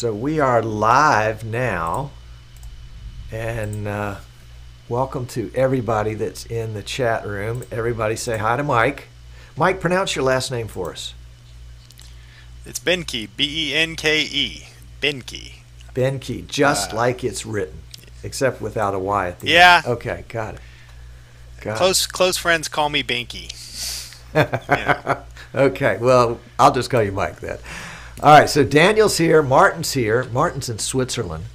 So we are live now, and welcome to everybody that's in the chat room. Everybody say hi to Mike. Mike, pronounce your last name for us. It's Benke, B-E-N-K-E, Benke. Benke, just like it's written, except without a Y at the Yeah. end. Okay, got it. Close friends call me Benke. Okay, well, I'll just call you Mike then. All right, so Daniel's here, Martin's here. Martin's in Switzerland.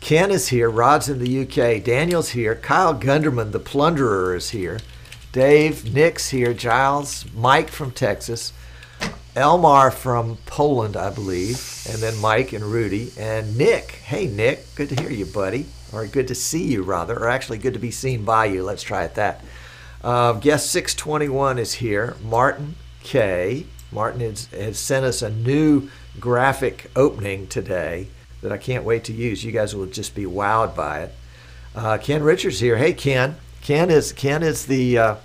Ken is here, Rod's in the UK. Daniel's here. Kyle Gunderman, the plunderer, is here. Dave, Nick's here. Giles, Mike from Texas. Elmar from Poland, I believe. And then Mike and Rudy. And Nick. Hey, Nick, good to hear you, buddy. Or good to see you, rather. Or actually, good to be seen by you. Let's try it that. Guest 621 is here. Martin K. Martin has sent us a new graphic opening today that I can't wait to use. You guys will just be wowed by it. Ken Richards here. Hey, Ken. Ken is the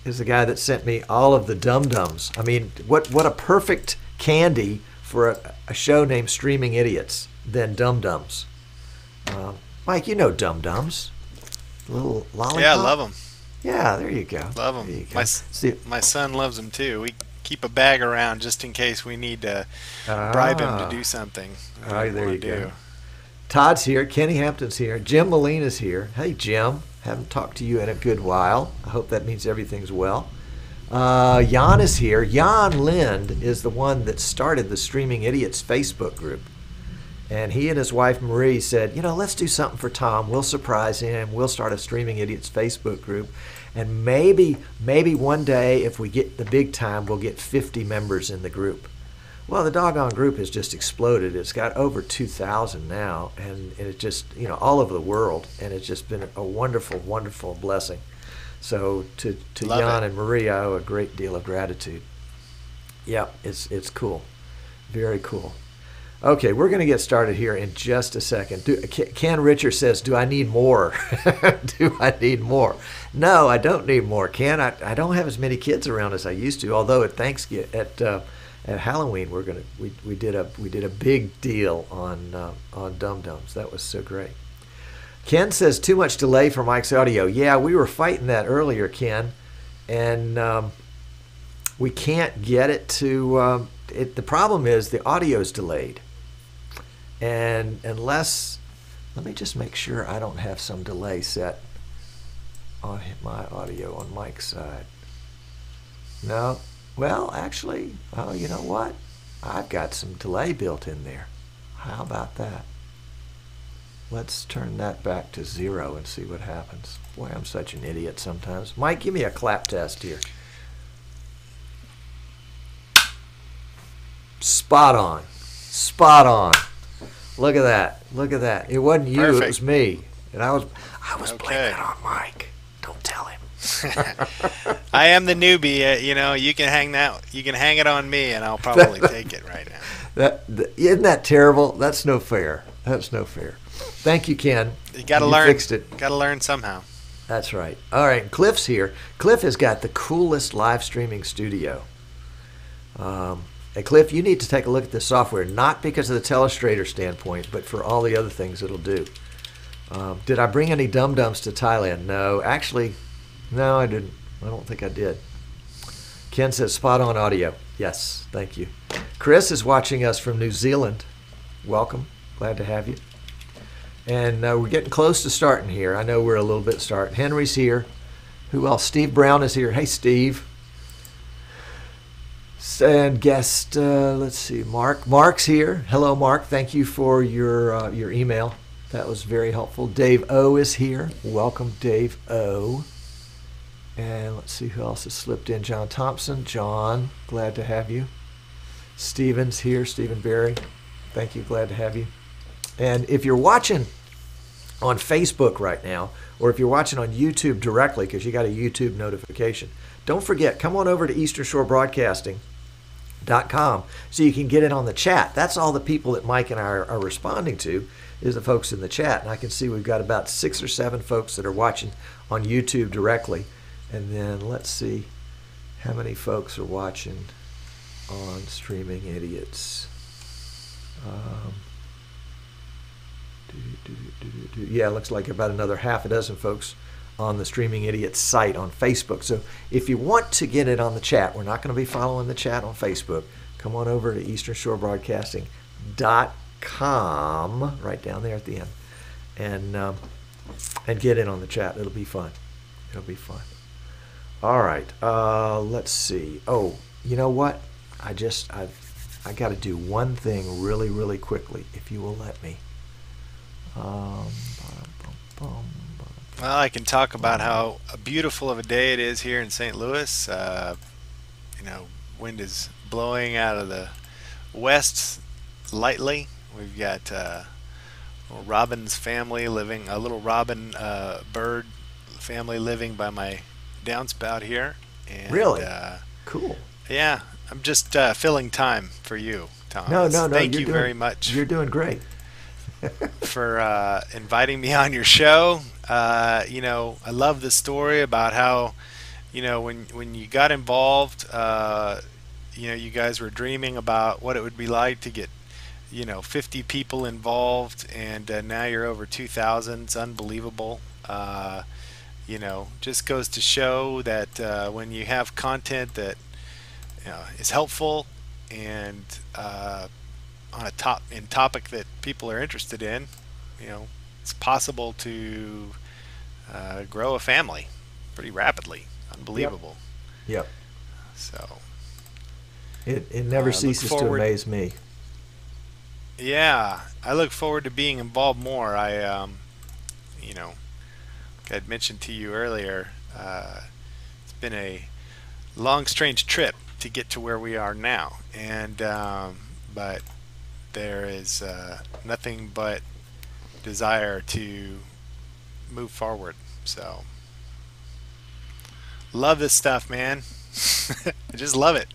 guy that sent me all of the dum-dums. I mean, what a perfect candy for a show named Streaming Idiots than dum-dums. Mike, you know dum-dums. Little lollipop. Yeah, I love them. Yeah, there you go. Love them. My son loves them too. We keep a bag around just in case we need to bribe him to do something. There you go. Todd's here. Kenny Hampton's here. Jim Molina's here. Hey, Jim. Haven't talked to you in a good while. I hope that means everything's well. Jan is here. Jan Lind is the one that started the Streaming Idiots Facebook group. And he and his wife Marie said, let's do something for Tom. We'll surprise him. We'll start a Streaming Idiots Facebook group. And maybe one day, if we get the big time, we'll get 50 members in the group. Well, the doggone group has just exploded. It's got over 2,000 now, and it's just, all over the world. And it's just been a wonderful, wonderful blessing. So to Jan and Marie, I owe a great deal of gratitude. Yeah, it's cool. Very cool. Okay, we're going to get started here in just a second. Ken Richard says, do I need more? Do I need more? No, I don't need more, Ken. I don't have as many kids around as I used to, although at Halloween we did a big deal on dum-dums. That was so great. Ken says, too much delay for Mike's audio. Yeah, we were fighting that earlier, Ken, and we can't get it to the problem is the audio is delayed. And unless, let me just make sure I don't have some delay set on my audio on Mike's side. No, well, actually, you know what? I've got some delay built in there. How about that? Let's turn that back to 0 and see what happens. Boy, I'm such an idiot sometimes. Mike, give me a clap test here. Spot on. Spot on. Look at that. Look at that. It wasn't you, Perfect. It was me. And I was blaming it on Mike. Don't tell him. I am the newbie. You can hang it on me, and I'll probably take it right now. Isn't that terrible? That's no fair. That's no fair. Thank you, Ken. You got to learn. Fixed it. Got to learn somehow. That's right. All right, Cliff's here. Cliff has got the coolest live streaming studio. Hey, Cliff, you need to take a look at this software, not because of the Telestrator standpoint, but for all the other things it'll do. Did I bring any dum-dums to Thailand? No. Actually, no, I didn't. I don't think I did. Ken says spot on audio. Yes, thank you. Chris is watching us from New Zealand. Welcome. Glad to have you. And we're getting close to starting here. I know we're a little bit starting. Henry's here. Who else? Steve Brown is here. Hey, Steve. And guest, let's see, Mark's here. Hello, Mark. Thank you for your email. That was very helpful. Dave O is here. Welcome, Dave O. And let's see who else has slipped in. John Thompson. John, glad to have you. Stephen's here. Stephen Berry. Thank you. Glad to have you. And if you're watching on Facebook right now, or if you're watching on YouTube directly, because you got a YouTube notification, don't forget, come on over to EasternShoreBroadcasting.com so you can get in on the chat. That's all the people that Mike and I are responding to is the folks in the chat. And I can see we've got about 6 or 7 folks that are watching on YouTube directly. And then let's see how many folks are watching on Streaming Idiots. Um, yeah, it looks like about another half a dozen folks on the Streaming Idiots site on Facebook. So if you want to get it on the chat, we're not going to be following the chat on Facebook. Come on over to easternshorebroadcasting.com, right down there at the end, and get in on the chat. It'll be fun. It'll be fun. All right. Let's see. Oh, you know what? I got to do one thing really, really quickly, if you will let me. Well, I can talk about how beautiful of a day it is here in St. Louis. Wind is blowing out of the west lightly. We've got a little robin's family living, a little robin bird family living by my downspout here. And, really? Cool. Yeah, I'm just filling time for you, Tom. No. Thank you very much. You're doing great. For inviting me on your show. I love the story about how, when you got involved, you guys were dreaming about what it would be like to get, 50 people involved, and now you're over 2,000. It's unbelievable. Just goes to show that when you have content that is helpful and on a topic that people are interested in, it's possible to grow a family pretty rapidly. Unbelievable. Yep. So it never ceases to amaze me. Yeah, I look forward to being involved more. I like I'd mentioned to you earlier, it's been a long, strange trip to get to where we are now, and but there is nothing but desire to move forward. So love this stuff, man. I just love it.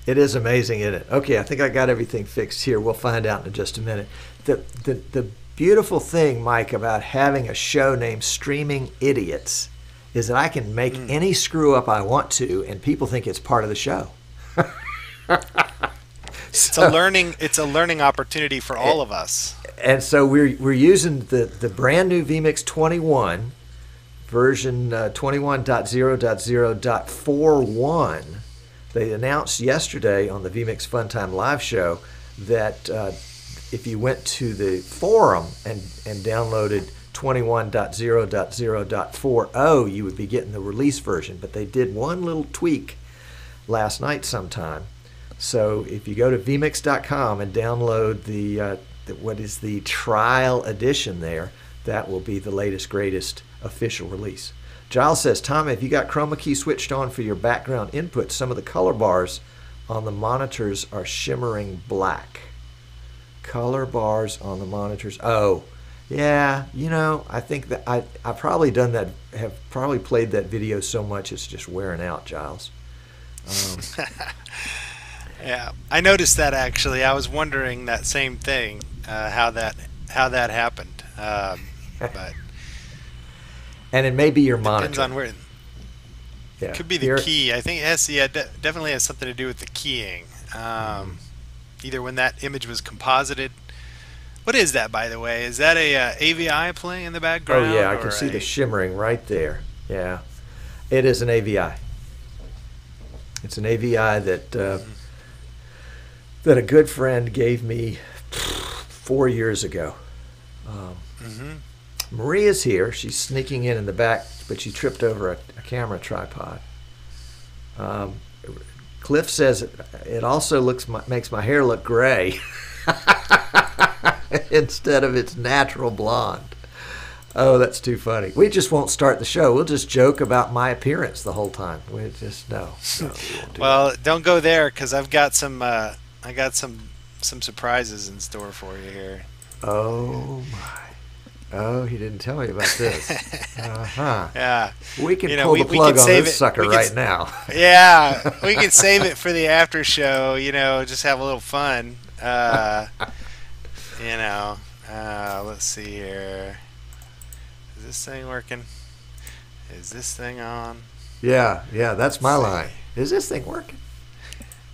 It is amazing, isn't it? Okay, I think I got everything fixed here. We'll find out in just a minute. The beautiful thing, Mike, about having a show named Streaming Idiots is that I can make any screw up I want to, and people think it's part of the show. It's a learning opportunity for all of us. And so we're using the brand new vMix 21 version 21.0.0.41. They announced yesterday on the vMix Funtime live show that if you went to the forum and downloaded 21.0.0.40, you would be getting the release version. But they did one little tweak last night sometime. So if you go to vmix.com and download the what is the trial edition there, that will be the latest, greatest official release. Giles says, Tom, have you got chroma key switched on for your background input? Some of the color bars on the monitors are shimmering black. Color bars on the monitors. Oh, yeah, I think that I've probably done that, have probably played that video so much it's just wearing out, Giles. Yeah, I noticed that actually. I was wondering that same thing, how that happened. But and it may be your monitor. Depends on where. Yeah. It could be the key. I think it has. Yeah, definitely has something to do with the keying. Either when that image was composited. What is that, by the way? Is that a AVI playing in the background? Oh yeah, I can see the shimmering right there. Yeah, it is an AVI. It's an AVI that that a good friend gave me 4 years ago. Maria's here. She's sneaking in the back, but she tripped over a camera tripod. Cliff says it also makes my hair look gray instead of its natural blonde. Oh, that's too funny. We just won't start the show. We'll just joke about my appearance the whole time. We just no well, don't go there because I've got some some surprises in store for you here. Oh my! Oh, he didn't tell me about this. Yeah. We can pull the plug on this sucker right now. Yeah, we can save it for the after show. Just have a little fun. Let's see here. Is this thing working? Is this thing on? Yeah, that's my line. Is this thing working?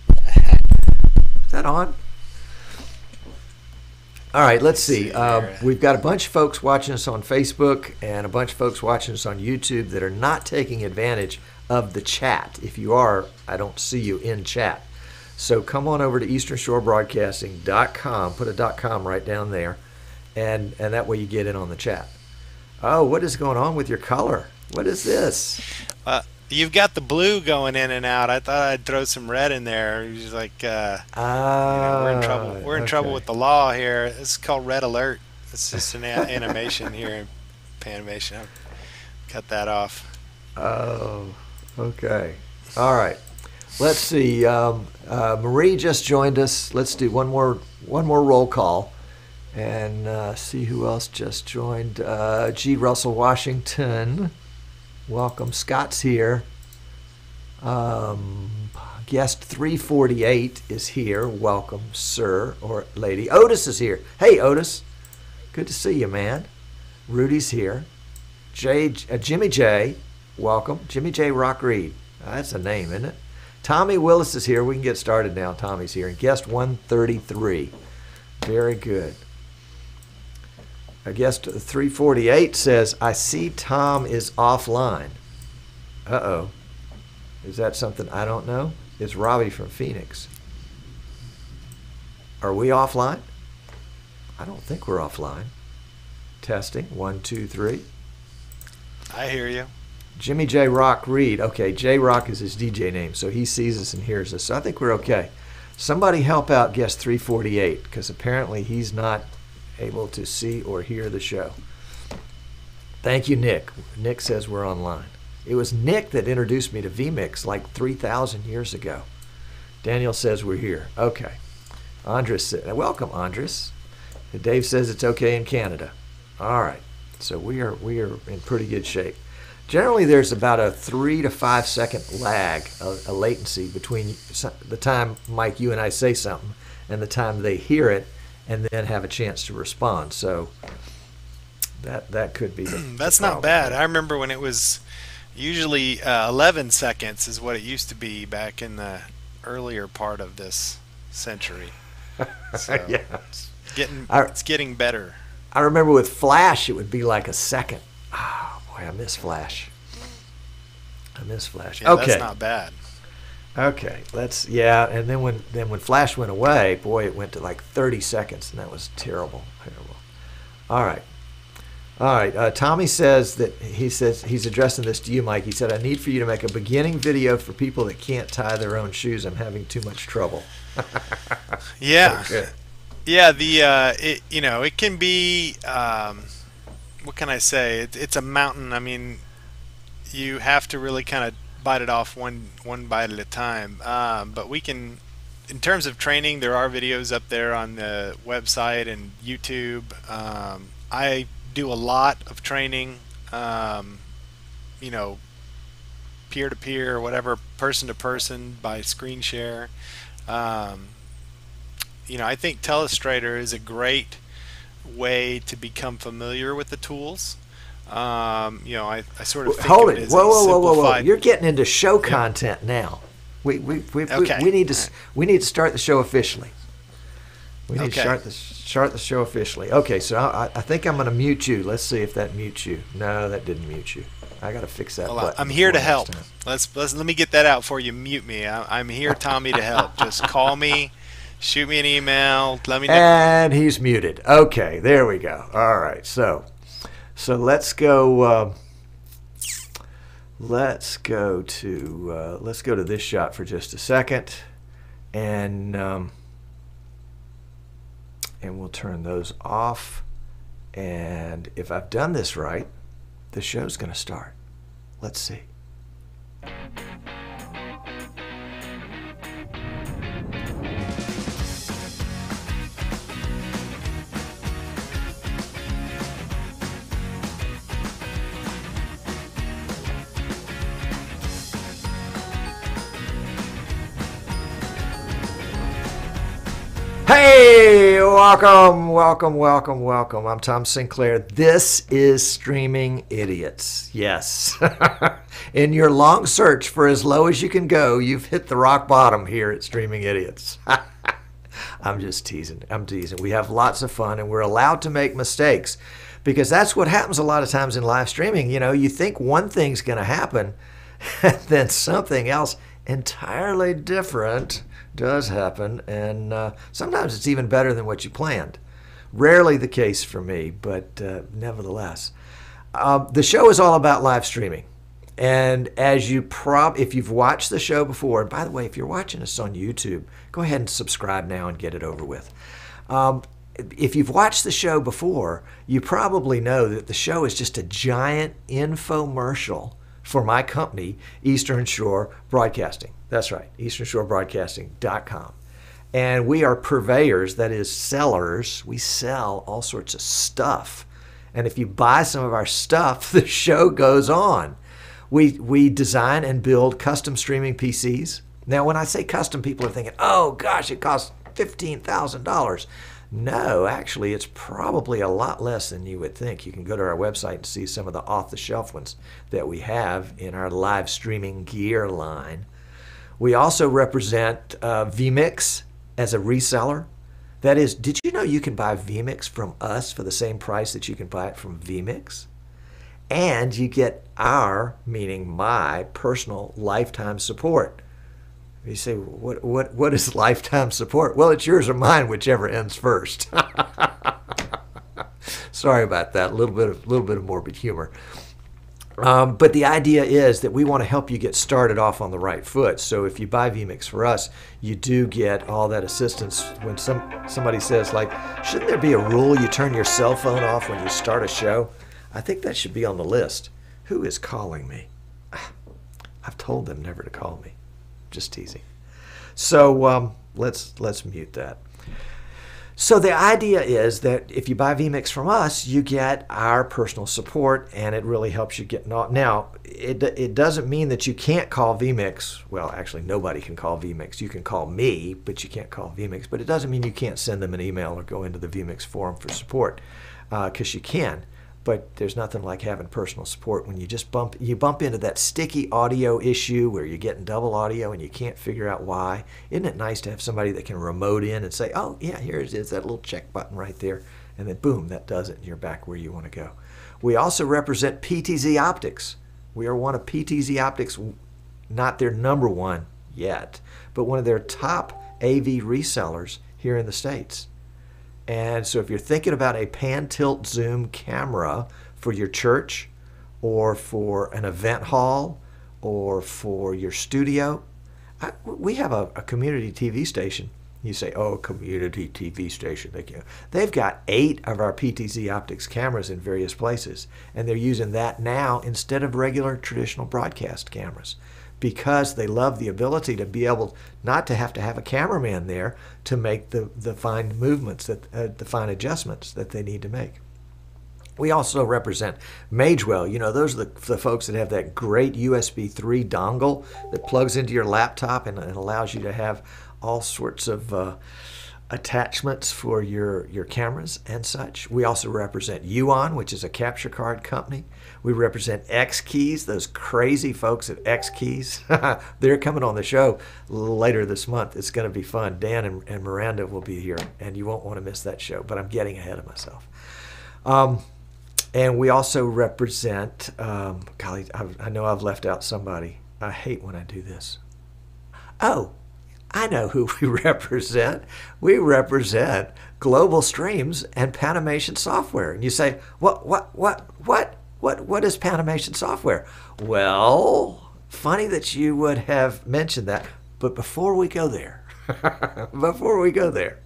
Is that on? All right, let's see. here. We've got a bunch of folks watching us on Facebook and a bunch of folks watching us on YouTube that are not taking advantage of the chat. If you are, I don't see you in chat. So come on over to easternshorebroadcasting.com, put a .com right down there, and that way you get in on the chat. Oh, what is going on with your color? What is this? You've got the blue going in and out. I thought I'd throw some red in there. It was like, we're in trouble. We're in trouble with the law here. It's called red alert. It's just an animation here in Panamation. I'll cut that off. Oh, okay. All right. Let's see. Marie just joined us. Let's do one more roll call, and see who else just joined. G. Russell Washington. Welcome. Scott's here. Guest 348 is here. Welcome, sir or lady. Otis is here. Hey, Otis. Good to see you, man. Rudy's here. Jimmy J. Welcome. Jimmy J. Rock Reed. That's a name, isn't it? Tommy Willis is here. We can get started now. Tommy's here. And guest 133. Very good. Guest 348 says, I see Tom is offline. Uh-oh. Is that something I don't know? It's Robbie from Phoenix. Are we offline? I don't think we're offline. Testing. 1, 2, 3. I hear you. Jimmy J. Rock Reed. Okay, J. Rock is his DJ name, so he sees us and hears us. So I think we're okay. Somebody help out guest 348, because apparently he's not able to see or hear the show. Thank you, Nick. Nick says we're online. It was Nick that introduced me to vMix like 3,000 years ago. Daniel says we're here. Okay. Andres, welcome, Andres. Dave says it's okay in Canada. All right. So we are in pretty good shape. Generally, there's about a 3 to 5 second lag, a latency between the time, Mike, you and I say something and the time they hear it and then have a chance to respond. So that could be that's not bad. I remember when it was usually 11 seconds is what it used to be back in the earlier part of this century. So yeah. It's getting better. I remember with Flash, it would be like a second. Oh, boy, I miss Flash. Yeah, okay. That's not bad. Okay, and then when Flash went away, boy, it went to like 30 seconds, and that was terrible. All right. Tommy says he's addressing this to you, Mike. He said, I need for you to make a beginning video for people that can't tie their own shoes. I'm having too much trouble. Yeah. Okay. Yeah, it can be, what can I say? It's a mountain. I mean, you have to really kind of bite it off one bite at a time. But we can, in terms of training, there are videos up there on the website and YouTube. I do a lot of training, peer-to-peer or whatever, person-to-person by screen share. I think Telestrator is a great way to become familiar with the tools. I sort of think hold of it. as Whoa! You're getting into show content now. We need to start the show officially. We need to start the show officially. Okay, so I think I'm going to mute you. Let's see if that mutes you. No, that didn't mute you. I got to fix that button. I'm here to help. Let me get that out before you mute me. I'm here, Tommy, to help. Just call me, shoot me an email, let me know. And he's muted. Okay, there we go. All right, so let's go. Let's go to this shot for just a second, and we'll turn those off. And if I've done this right, the show's going to start. Let's see. Hey, welcome. I'm Tom Sinclair. This is Streaming Idiots. Yes. In your long search for as low as you can go, you've hit the rock bottom here at Streaming Idiots. I'm just teasing. I'm teasing. We have lots of fun, and we're allowed to make mistakes because that's what happens a lot of times in live streaming. You know, you think one thing's going to happen, and then something else entirely different does happen, and sometimes it's even better than what you planned. Rarely the case for me, but nevertheless. The show is all about live streaming. And as if you've watched the show before, and by the way, if you're watching us on YouTube, go ahead and subscribe now and get it over with. If you've watched the show before, you probably know that the show is just a giant infomercial for my company, Eastern Shore Broadcasting. That's right, easternshorebroadcasting.com. And we are purveyors, that is sellers. We sell all sorts of stuff. And if you buy some of our stuff, the show goes on. We design and build custom streaming PCs. Now, when I say custom, people are thinking, oh gosh, it costs $15,000. No, actually, it's probably a lot less than you would think. You can go to our website and see some of the off-the-shelf ones that we have in our live streaming gear line. We also represent vMix as a reseller. That is, did you know you can buy vMix from us for the same price that you can buy it from vMix? And you get our, meaning my, personal lifetime support. You say, what is lifetime support? Well, it's yours or mine, whichever ends first. Sorry about that. A little bit of morbid humor. But the idea is that we want to help you get started off on the right foot. So if you buy vMix for us, you do get all that assistance. When somebody says, like, shouldn't there be a rule you turn your cell phone off when you start a show? I think that should be on the list. Who is calling me? I've told them never to call me. Just teasing. So let's mute that. So the idea is that if you buy vMix from us, you get our personal support, and it really helps you get. Now, it doesn't mean that you can't call vMix. Well, actually, nobody can call vMix. You can call me, but you can't call vMix. But it doesn't mean you can't send them an email or go into the vMix forum for support, because you can. But there's nothing like having personal support when you just bump into that sticky audio issue where you're getting double audio and you can't figure out why. Isn't it nice to have somebody that can remote in and say, oh, yeah, here it is, that little check button right there. And then, boom, that does it, and you're back where you want to go. We also represent PTZ Optics. We are one of PTZ Optics, not their number one yet, but one of their top AV resellers here in the States. And so if you're thinking about a pan-tilt zoom camera for your church or for an event hall or for your studio, we have a community TV station. You say, oh, community TV station. They've got 8 of our PTZ Optics cameras in various places, and they're using that now instead of regular traditional broadcast cameras, because they love the ability to be able not to have a cameraman there to make the fine movements, the fine adjustments that they need to make. We also represent Magewell. You know, those are the folks that have that great USB 3 dongle that plugs into your laptop and allows you to have all sorts of attachments for your cameras and such. We also represent Uon, which is a capture card company. We represent X Keys, those crazy folks at X Keys. They're coming on the show later this month. It's going to be fun. Dan and Miranda will be here, and you won't want to miss that show, but I'm getting ahead of myself. And we also represent, golly, I know I've left out somebody. I hate when I do this. Oh, I know who we represent. We represent Global Streams and Panamation Software. And you say, what is Panamation Software? Well, funny that you would have mentioned that. But before we go there,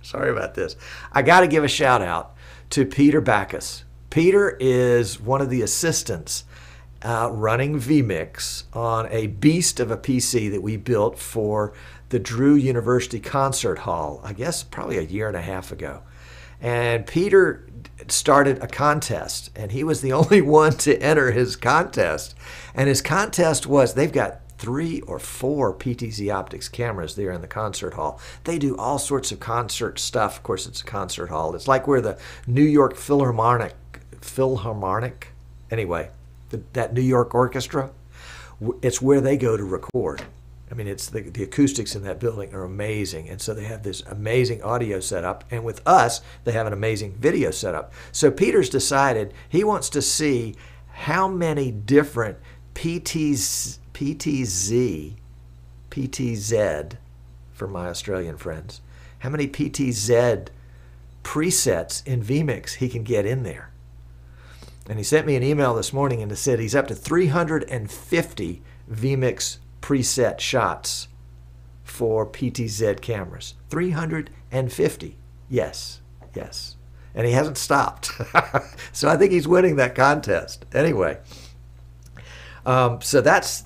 sorry about this, I got to give a shout out to Peter Backus. Peter is one of the assistants running vMix on a beast of a PC that we built for the Drew University Concert Hall, I guess probably a year and a half ago. And Peter started a contest, and he was the only one to enter his contest. And his contest was, they've got 3 or 4 PTZ Optics cameras there in the concert hall. They do all sorts of concert stuff. Of course, it's a concert hall. It's like where the New York Philharmonic, anyway, that New York orchestra, it's where they go to record. I mean, it's the acoustics in that building are amazing. And so they have this amazing audio setup. And with us, they have an amazing video setup. So Peter's decided he wants to see how many different PTZ, for my Australian friends, how many PTZ presets in vMix he can get in there. And he sent me an email this morning and said he's up to 350 vMix preset shots for PTZ cameras. 350. Yes. And he hasn't stopped. So I think he's winning that contest. Anyway, so that's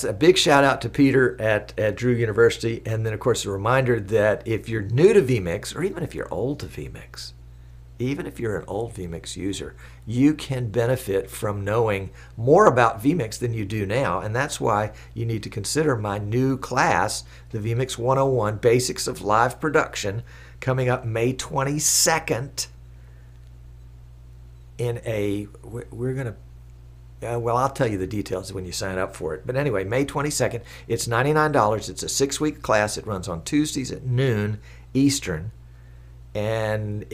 a big shout out to Peter at Drew University. And then, of course, a reminder that if you're new to vMix, or even if you're old to vMix, even if you're an old vMix user, you can benefit from knowing more about vMix than you do now. And that's why you need to consider my new class, the vMix 101 Basics of Live Production, coming up May 22nd in we're going to, well, I'll tell you the details when you sign up for it. But anyway, May 22nd, it's $99. It's a 6-week class. It runs on Tuesdays at noon Eastern. And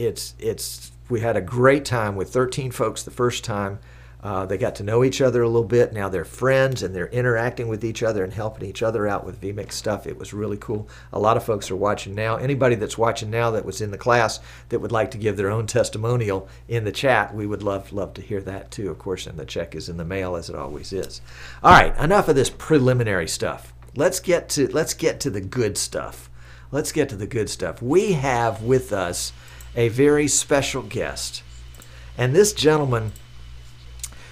we had a great time with 13 folks the first time. They got to know each other a little bit. Now they're friends and they're interacting with each other and helping each other out with vMix stuff. It was really cool. A lot of folks are watching now. Anybody that's watching now that was in the class that would like to give their own testimonial in the chat, we would love to hear that too, of course, and the check is in the mail as it always is. All right, enough of this preliminary stuff. Let's get to the good stuff. Let's get to the good stuff. We have with us a very special guest. And this gentleman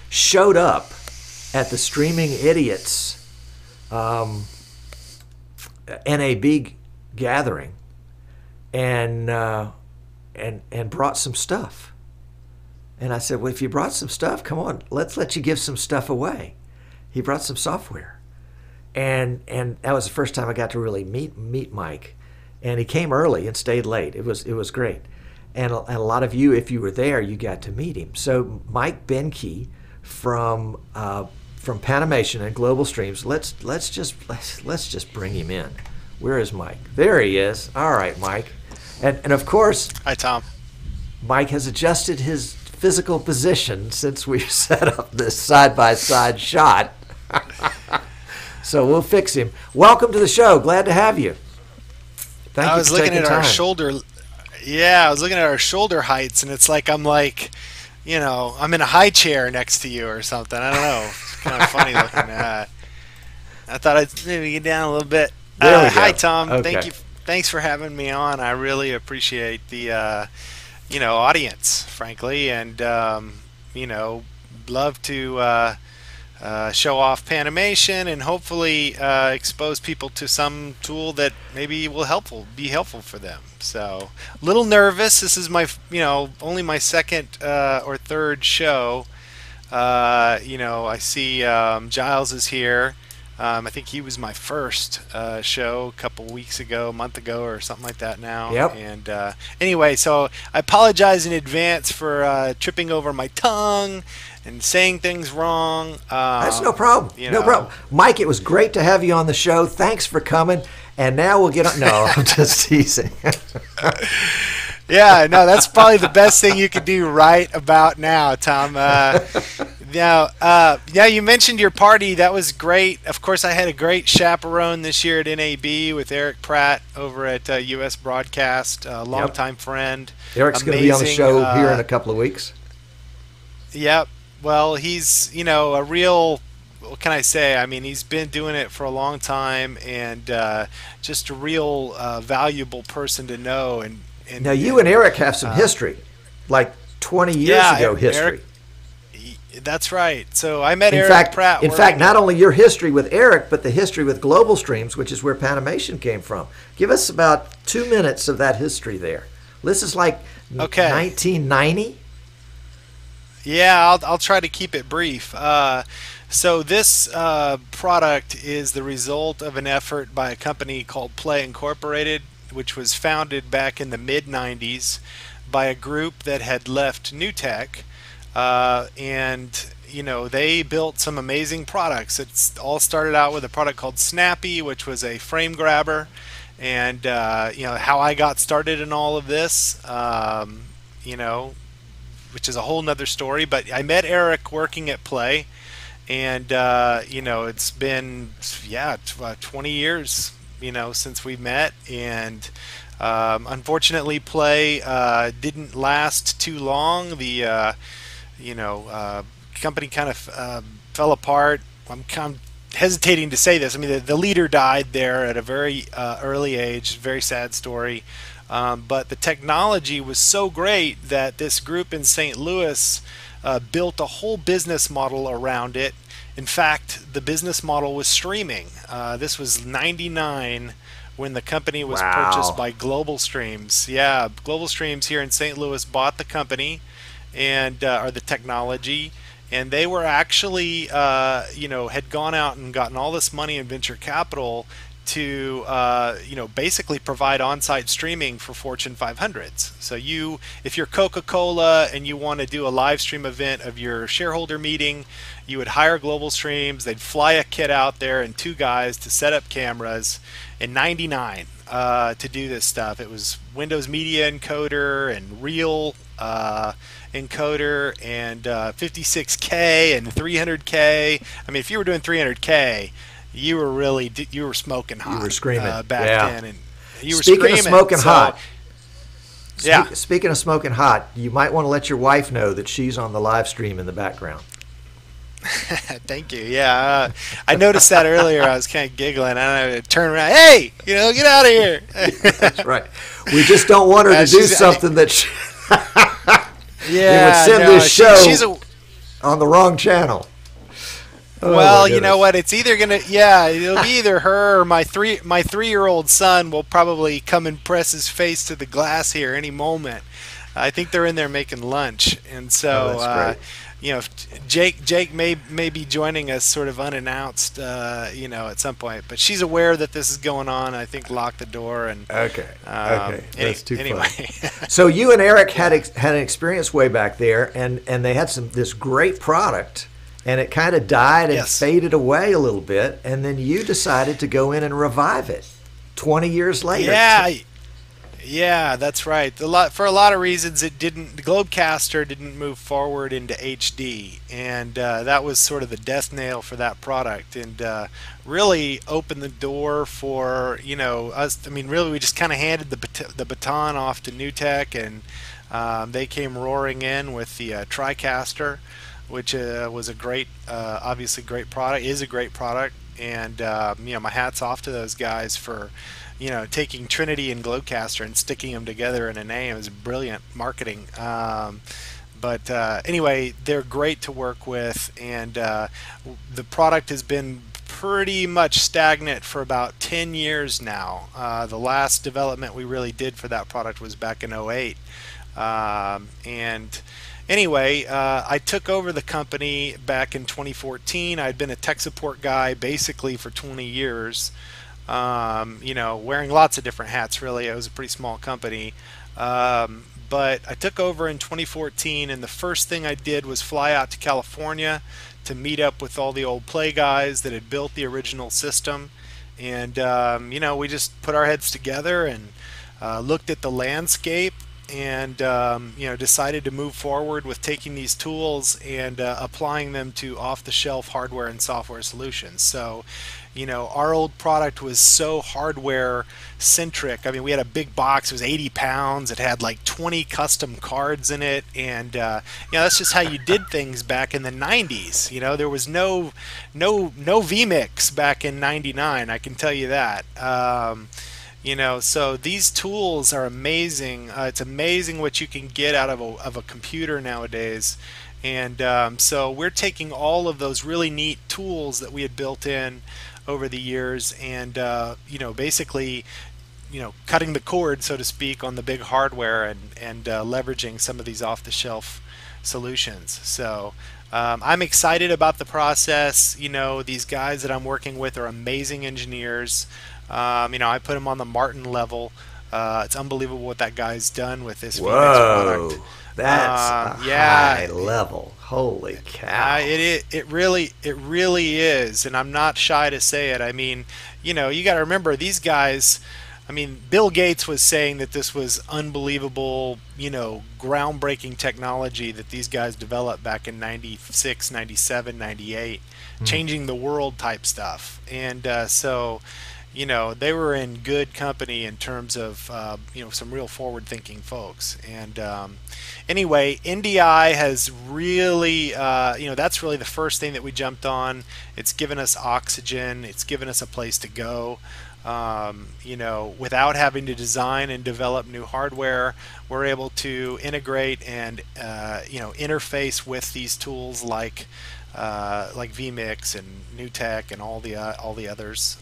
showed up at the Streaming Idiots NAB gathering and brought some stuff. And I said, well, if you brought some stuff, come on, let's let you give some stuff away. He brought some software. And that was the first time I got to really meet Mike. And he came early and stayed late. It was great. And a lot of you, if you were there, you got to meet him. So Mike Benke from Panamation and Global Streams, let's just bring him in. Where is Mike? There he is. All right, Mike. And of course, hi Tom. Mike has adjusted his physical position since we set up this side-by-side shot. So we'll fix him. Welcome to the show. Glad to have you. Thank you I was for looking taking at time. our shoulder. Yeah, I was looking at our shoulder heights, and it's like I'm in a high chair next to you or something. I don't know. It's kind of funny looking. I thought I'd maybe get down a little bit. Hi Tom. Okay. Thanks for having me on. I really appreciate the audience, frankly, and love to show off Panamation and hopefully expose people to some tool that maybe will be helpful for them. So a little nervous. This is my only my second or third show. I see Giles is here. I think he was my first show a month ago or something like that now. Yep. And anyway, so I apologize in advance for tripping over my tongue and saying things wrong. That's no problem. No problem. Mike, it was great to have you on the show. Thanks for coming. And now we'll get on. No, I'm just teasing. Yeah, no, that's probably the best thing you could do right about now, Tom. You mentioned your party. That was great. Of course, I had a great chaperone this year at NAB with Eric Pratt over at U.S. Broadcast, a longtime friend. Eric's going to be on the show here in a couple of weeks. Yep. Well, he's, a real, what can I say? I mean, he's been doing it for a long time and just a real valuable person to know. And now, you and Eric have some history, like 20 years ago history. That's right. So I met Eric Pratt. In fact, not only your history with Eric, but the history with Global Streams, which is where Panamation came from. Give us about 2 minutes of that history there. This is like 1990? Yeah, I'll try to keep it brief. So this product is the result of an effort by a company called Play Incorporated, which was founded back in the mid-90s by a group that had left New Tech and they built some amazing products. It's all started out with a product called Snappy, which was a frame grabber, and how I got started in all of this. Which is a whole nother story. But I met Eric working at Play, and it's been 20 years since we met, and unfortunately Play didn't last too long. The company kind of fell apart. I'm kind of hesitating to say this. I mean, the leader died there at a very early age. Very sad story. But the technology was so great that this group in St. Louis built a whole business model around it. In fact, the business model was streaming. This was '99 when the company was purchased by Global Streams. Yeah, Global Streams here in St. Louis bought the company and or the technology, and they were actually had gone out and gotten all this money in venture capital to basically provide on-site streaming for Fortune 500s. So if you're Coca-Cola and you want to do a live stream event of your shareholder meeting, you would hire Global Streams. They'd fly a kit out there and two guys to set up cameras in '99 to do this stuff. It was Windows Media Encoder and Real encoder and 56K and 300K. I mean, if you were doing 300K, you were smoking hot. You were screaming back then, and you were speaking screaming. Of smoking hot. Yeah. Speaking of smoking hot, you might want to let your wife know that she's on the live stream in the background. Thank you. Yeah, I noticed that earlier. I was kind of giggling. And I turned around. Hey, get out of here. That's right. We just don't want her to do something that it would send this show on the wrong channel. Well, you know what? It's either it'll be either her or my 3-year-old son will probably come and press his face to the glass here any moment. I think they're in there making lunch, and so Jake may be joining us sort of unannounced, at some point. But she's aware that this is going on. I think lock the door and okay. That's too funny. So you and Eric had an experience way back there, and they had this great product. And it kind of died and faded away a little bit, and then you decided to go in and revive it 20 years later. Yeah, that's right. For a lot of reasons, the Globecaster didn't move forward into HD, and that was sort of the death nail for that product, and really opened the door for us. I mean, really, we just kind of handed the baton off to New Tech, and they came roaring in with the TriCaster, which was a great, obviously great product, is a great product, and my hat's off to those guys for taking Trinity and Globecaster and sticking them together in a name. It was brilliant marketing. But anyway, they're great to work with, and the product has been pretty much stagnant for about 10 years now. The last development we really did for that product was back in '08, and anyway, I took over the company back in 2014. I'd been a tech support guy basically for 20 years, wearing lots of different hats, really. It was a pretty small company. But I took over in 2014, and the first thing I did was fly out to California to meet up with all the old Play guys that had built the original system. And, we just put our heads together and looked at the landscape, and decided to move forward with taking these tools and applying them to off-the-shelf hardware and software solutions. So our old product was so hardware centric. I mean, we had a big box. It was 80 pounds. It had like 20 custom cards in it, and that's just how you did things back in the 90s. There was no vMix back in '99, I can tell you that. So these tools are amazing. It's amazing what you can get out of a computer nowadays. And so we're taking all of those really neat tools that we had built in over the years, and basically cutting the cord, so to speak, on the big hardware, and leveraging some of these off-the-shelf solutions. So I'm excited about the process. These guys that I'm working with are amazing engineers. I put them on the Martin level. It's unbelievable what that guy's done with this vmix product. Whoa, that's a Yeah, high level. Holy cow. it really is, and I'm not shy to say it. I mean, you got to remember these guys. I mean, Bill Gates was saying that this was unbelievable, groundbreaking technology that these guys developed back in 96, 97, 98, Hmm. changing the world type stuff. And so, they were in good company in terms of, some real forward thinking folks. And anyway, NDI has really, that's really the first thing that we jumped on. It's given us oxygen, it's given us a place to go. Without having to design and develop new hardware, we're able to integrate and interface with these tools like vmix and NewTek and all the others.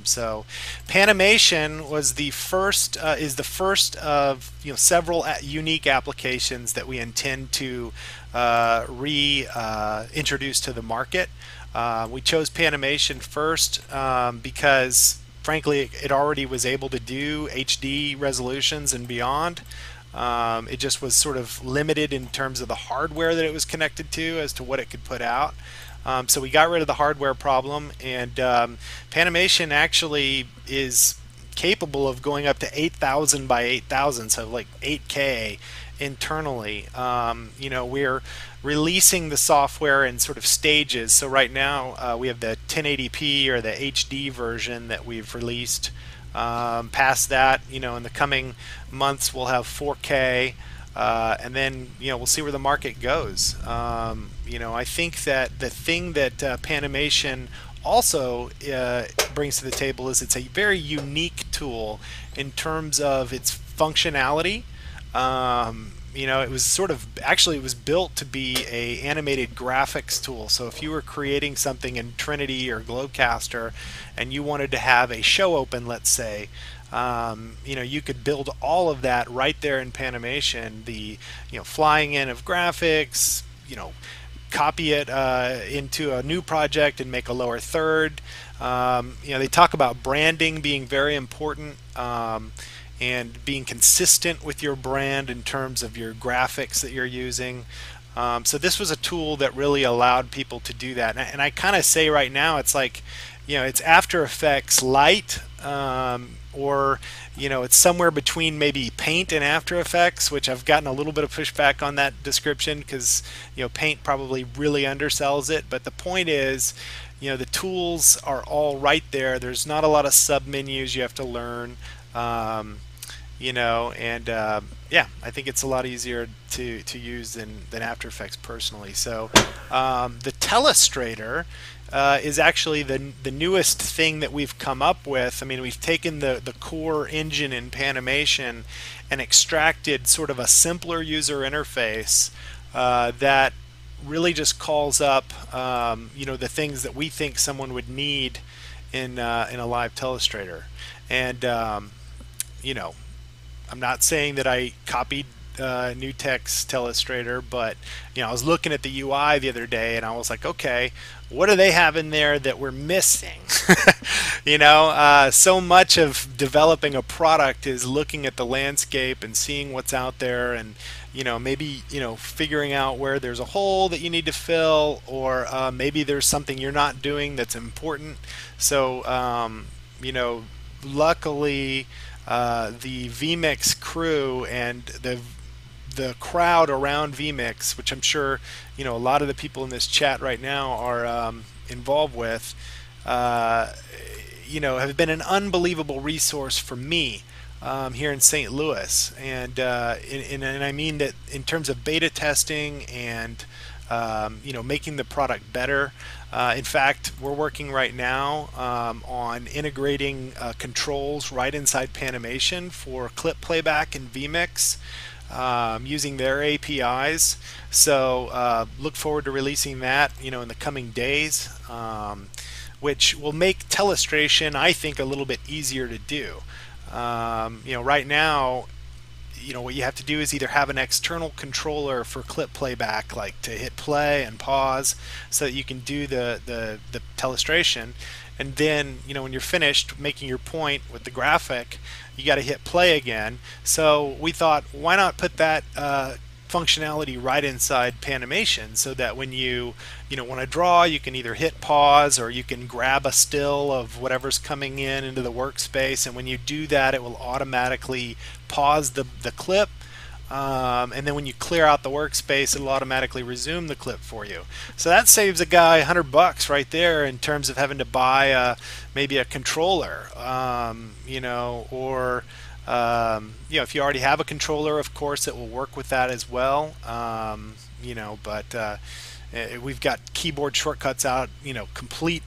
So Panamation was the first is the first of several unique applications that we intend to reintroduce to the market. We chose Panamation first because frankly it already was able to do HD resolutions and beyond. It just was sort of limited in terms of the hardware that it was connected to as to what it could put out. So we got rid of the hardware problem, and Panamation actually is capable of going up to 8,000 by 8,000, so like 8K internally. We're releasing the software in sort of stages. So right now we have the 1080p or the HD version that we've released. Past that, in the coming months, we'll have 4K, and then we'll see where the market goes. I think that the thing that Panamation also brings to the table is it's a very unique tool in terms of its functionality. It was it was built to be a animated graphics tool. So if you were creating something in Trinity or Globecaster and you wanted to have a show open, let's say, you could build all of that right there in Panamation. The flying in of graphics, copy it into a new project and make a lower third. They talk about branding being very important. And being consistent with your brand in terms of your graphics that you're using. So this was a tool that really allowed people to do that. And I kind of say right now, it's like, it's After Effects light, or it's somewhere between maybe Paint and After Effects, which I've gotten a little bit of pushback on that description because Paint probably really undersells it. But the point is, the tools are all right there. There's not a lot of sub menus you have to learn. I think it's a lot easier to use than After Effects personally. So the Telestrator is actually the newest thing that we've come up with. I mean, we've taken the core engine in Panamation and extracted sort of a simpler user interface that really just calls up the things that we think someone would need in a live Telestrator. And I'm not saying that I copied NewTek's Telestrator, but I was looking at the UI the other day and I was like, okay, what do they have in there that we're missing? So much of developing a product is looking at the landscape and seeing what's out there, and maybe figuring out where there's a hole that you need to fill, or maybe there's something you're not doing that's important. So luckily the vmix crew and the crowd around vmix, which I'm sure a lot of the people in this chat right now are involved with, have been an unbelievable resource for me here in St. Louis, and I mean that in terms of beta testing and making the product better. In fact, we're working right now on integrating controls right inside Panamation for clip playback and vmix using their APIs. So look forward to releasing that in the coming days, which will make telestration, I think, a little bit easier to do. Right now, what you have to do is either have an external controller for clip playback, like to hit play and pause, so that you can do the telestration, and then when you're finished making your point with the graphic, you got to hit play again. So we thought, why not put that functionality right inside Panamation, so that when you want to draw, you can either hit pause or you can grab a still of whatever's coming into the workspace, and when you do that, it will automatically pause the clip, and then when you clear out the workspace, it'll automatically resume the clip for you. So that saves a guy $100 right there in terms of having to buy maybe a controller, or if you already have a controller, of course, it will work with that as well. But we've got keyboard shortcuts out, complete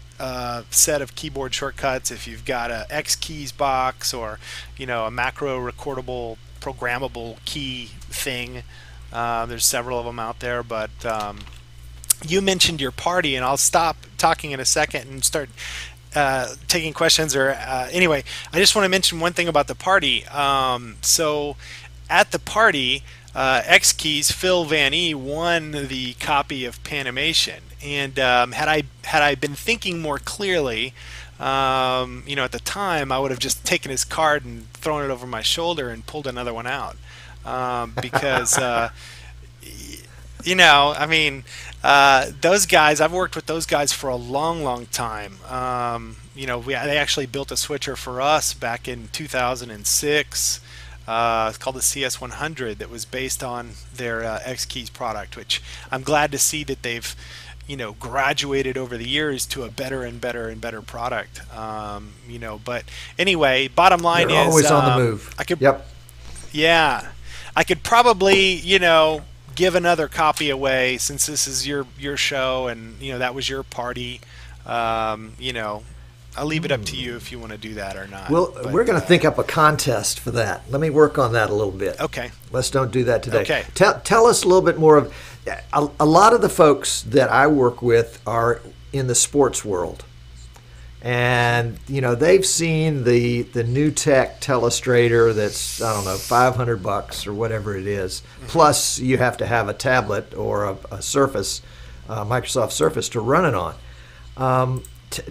set of keyboard shortcuts. If you've got a X keys box, or a macro recordable programmable key thing, there's several of them out there. But you mentioned your party, and I'll stop talking in a second and start taking questions. Or anyway, I just want to mention one thing about the party. So at the party, X Keys Phil Van E won the copy of Panamation, and had I been thinking more clearly, at the time, I would have just taken his card and thrown it over my shoulder and pulled another one out, because those guys, I've worked with those guys for a long time. They actually built a switcher for us back in 2006. It's called the CS100, that was based on their X Keys product, which I'm glad to see that they've graduated over the years to a better and better product. But anyway, bottom line is always on the move. Yeah, I could probably give another copy away, since this is your show, and that was your party. I'll leave it up to you if you want to do that or not. Well, we're going to think up a contest for that. Let me work on that a little bit. Okay. Let's don't do that today. Okay. Tell us a little bit more of, a lot of the folks that I work with are in the sports world. And, they've seen the new tech Telestrator that's, I don't know, $500 or whatever it is. Mm-hmm. Plus, you have to have a tablet or a Surface, Microsoft Surface, to run it on.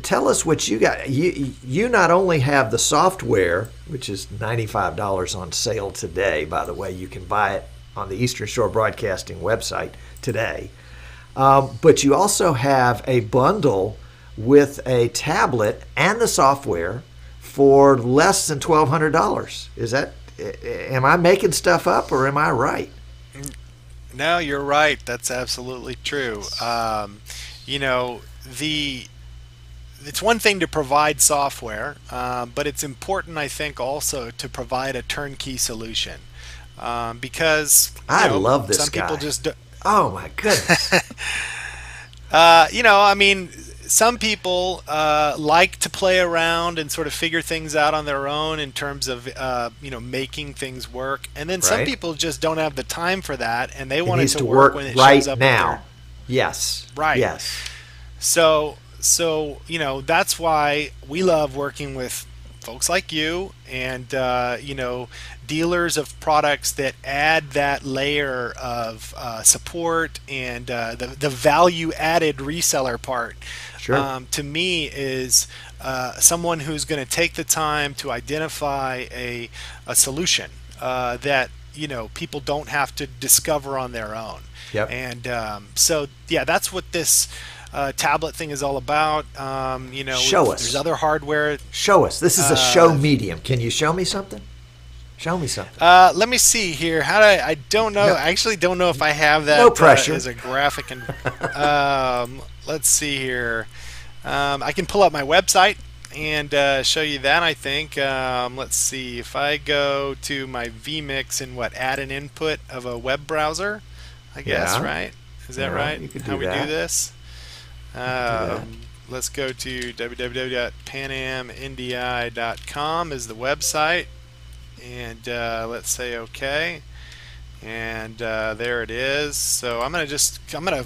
Tell us what you got. You not only have the software, which is $95 on sale today, by the way. You can buy it on the Eastern Shore Broadcasting website today. But you also have a bundle with a tablet and the software for less than $1,200. Am I making stuff up, or am I right? No, you're right. That's absolutely true. It's one thing to provide software, but it's important, I think, also to provide a turnkey solution, because I love this some guy. People just do. Oh my goodness. Some people like to play around and sort of figure things out on their own in terms of making things work, and then some people just don't have the time for that, and they want it to work when it shows up now. Yes. Right. Yes. So that's why we love working with folks like you, and dealers of products that add that layer of support and the value added reseller part. Sure. To me is someone who's going to take the time to identify a solution that people don't have to discover on their own. Yep. And that's what this tablet thing is all about. Show us. There's other hardware. Show us. This is a show medium. Can you show me something? Show me something. Let me see here. How do I don't know. No. I actually don't know if I have that. No pressure. As a graphic. And let's see here. I can pull up my website and show you that, I think. Let's see. If I go to my vMix and add an input of a web browser, I guess, right? Is that right? You could How do we that. do this? Let's go to www.panamndi.com is the website, and let's say OK, and there it is. So I'm gonna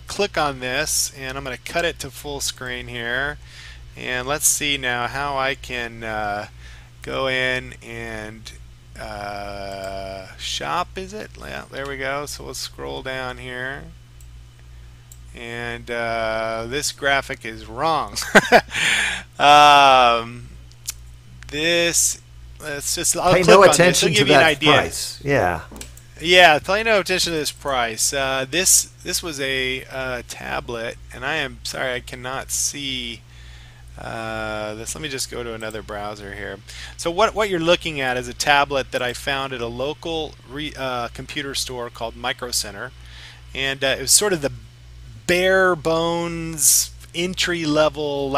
click on this, and I'm gonna cut it to full screen here, and let's see now how I can go in and shop, is it? Yeah, there we go. So we'll scroll down here. And this graphic is wrong. This, let's just, I'll Pay click no on this. attention It'll to give you an that idea. price. Yeah. Yeah, pay no attention to this price. This was a tablet, and I am sorry I cannot see this. Let me just go to another browser here. So what you're looking at is a tablet that I found at a local computer store called Micro Center, and it was sort of the bare bones entry level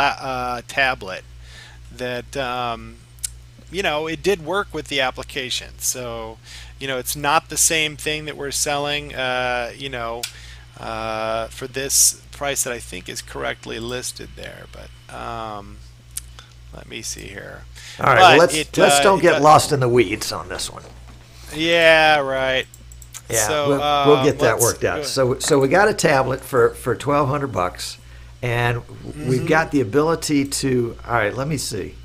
tablet that you know, it did work with the application. So, you know, it's not the same thing that we're selling, you know, for this price that I think is correctly listed there. But let me see here. All right, well, let's don't get lost in the weeds on this one. Yeah, right. Yeah, so, we'll get that worked out. So we got a tablet for $1,200, and we've got the ability to. All right, let me see.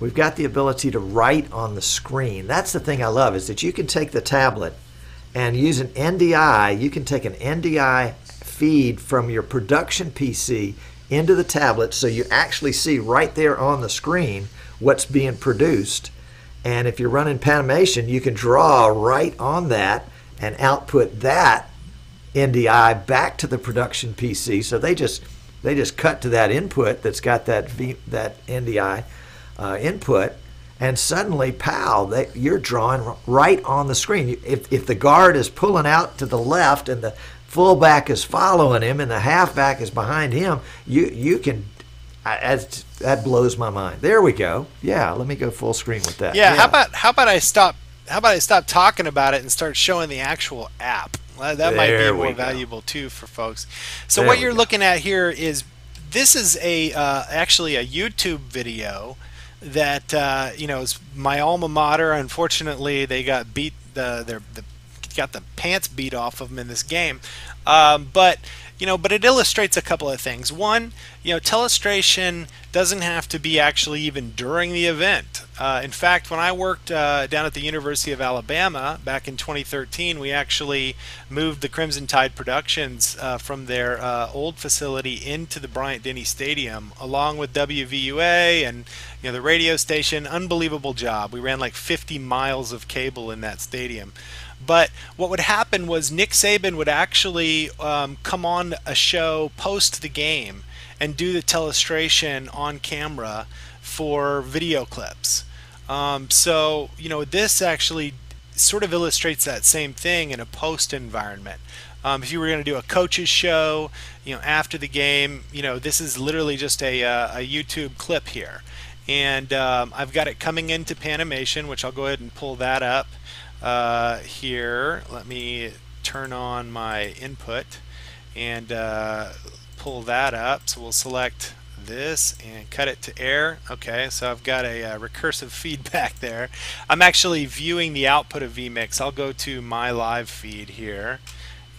We've got the ability to write on the screen. That's the thing I love, is that you can take the tablet and use an NDI. You can take an NDI feed from your production PC into the tablet, so you actually see right there on the screen what's being produced. And if you're running Panamation, you can draw right on that and output that NDI back to the production PC. So they just cut to that input that's got that NDI input, and suddenly, pow, you're drawing right on the screen. If the guard is pulling out to the left and the fullback is following him and the halfback is behind him, you can. That blows my mind. There we go. Yeah, let me go full screen with that. Yeah. How about I stop talking about it and start showing the actual app? That might be more valuable too for folks. So what you're looking at here is, this is actually a YouTube video that you know, is my alma mater. Unfortunately, they got beat. Got the pants beat off of them in this game. But you know, but it illustrates a couple of things. One, you know, Telestration doesn't have to be actually even during the event. In fact, when I worked down at the University of Alabama back in 2013, we actually moved the Crimson Tide Productions from their old facility into the Bryant-Denny Stadium, along with WVUA and, you know, the radio station. Unbelievable job. We ran like 50 miles of cable in that stadium. But what would happen was Nick Saban would actually come on a show post the game and do the telestration on camera for video clips. So, you know, this actually sort of illustrates that same thing in a post environment. If you were going to do a coach's show, you know, after the game, you know, this is literally just a YouTube clip here. And I've got it coming into Panamation, which I'll go ahead and pull that up. Here, let me turn on my input and pull that up. So we'll select this and cut it to air. Okay, so I've got a recursive feedback there. I'm actually viewing the output of vMix. I'll go to my live feed here,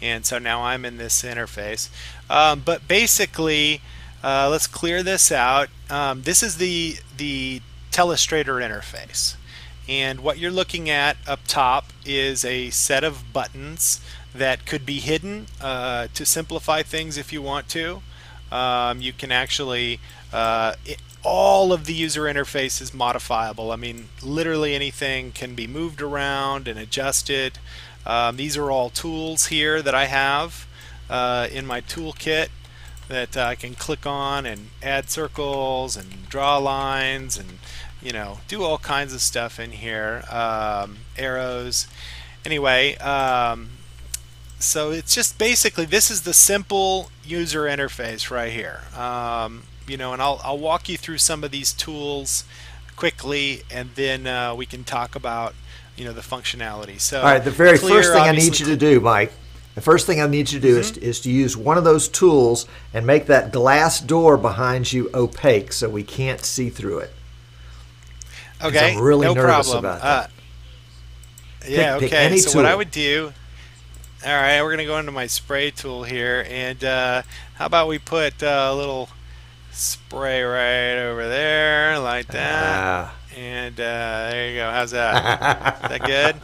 and so now I'm in this interface. But basically, let's clear this out. This is the Telestrator interface. And what you're looking at up top is a set of buttons that could be hidden to simplify things if you want to. You can actually, all of the user interface is modifiable. I mean, literally anything can be moved around and adjusted. These are all tools here that I have in my toolkit that I can click on and add circles and draw lines and, you know, do all kinds of stuff in here, arrows. Anyway, so it's just basically, this is the simple user interface right here. You know, and I'll walk you through some of these tools quickly, and then we can talk about, you know, the functionality. So, all right, the very first thing I need you to do, Mike, the first thing I need you to do is to use one of those tools and make that glass door behind you opaque so we can't see through it. Okay, I'm really no nervous problem. about that. Yeah, pick okay. any So tool. what I would do, all right, we're going to go into my spray tool here, and how about we put a little spray right over there, like that, and there you go. How's that? Is that good?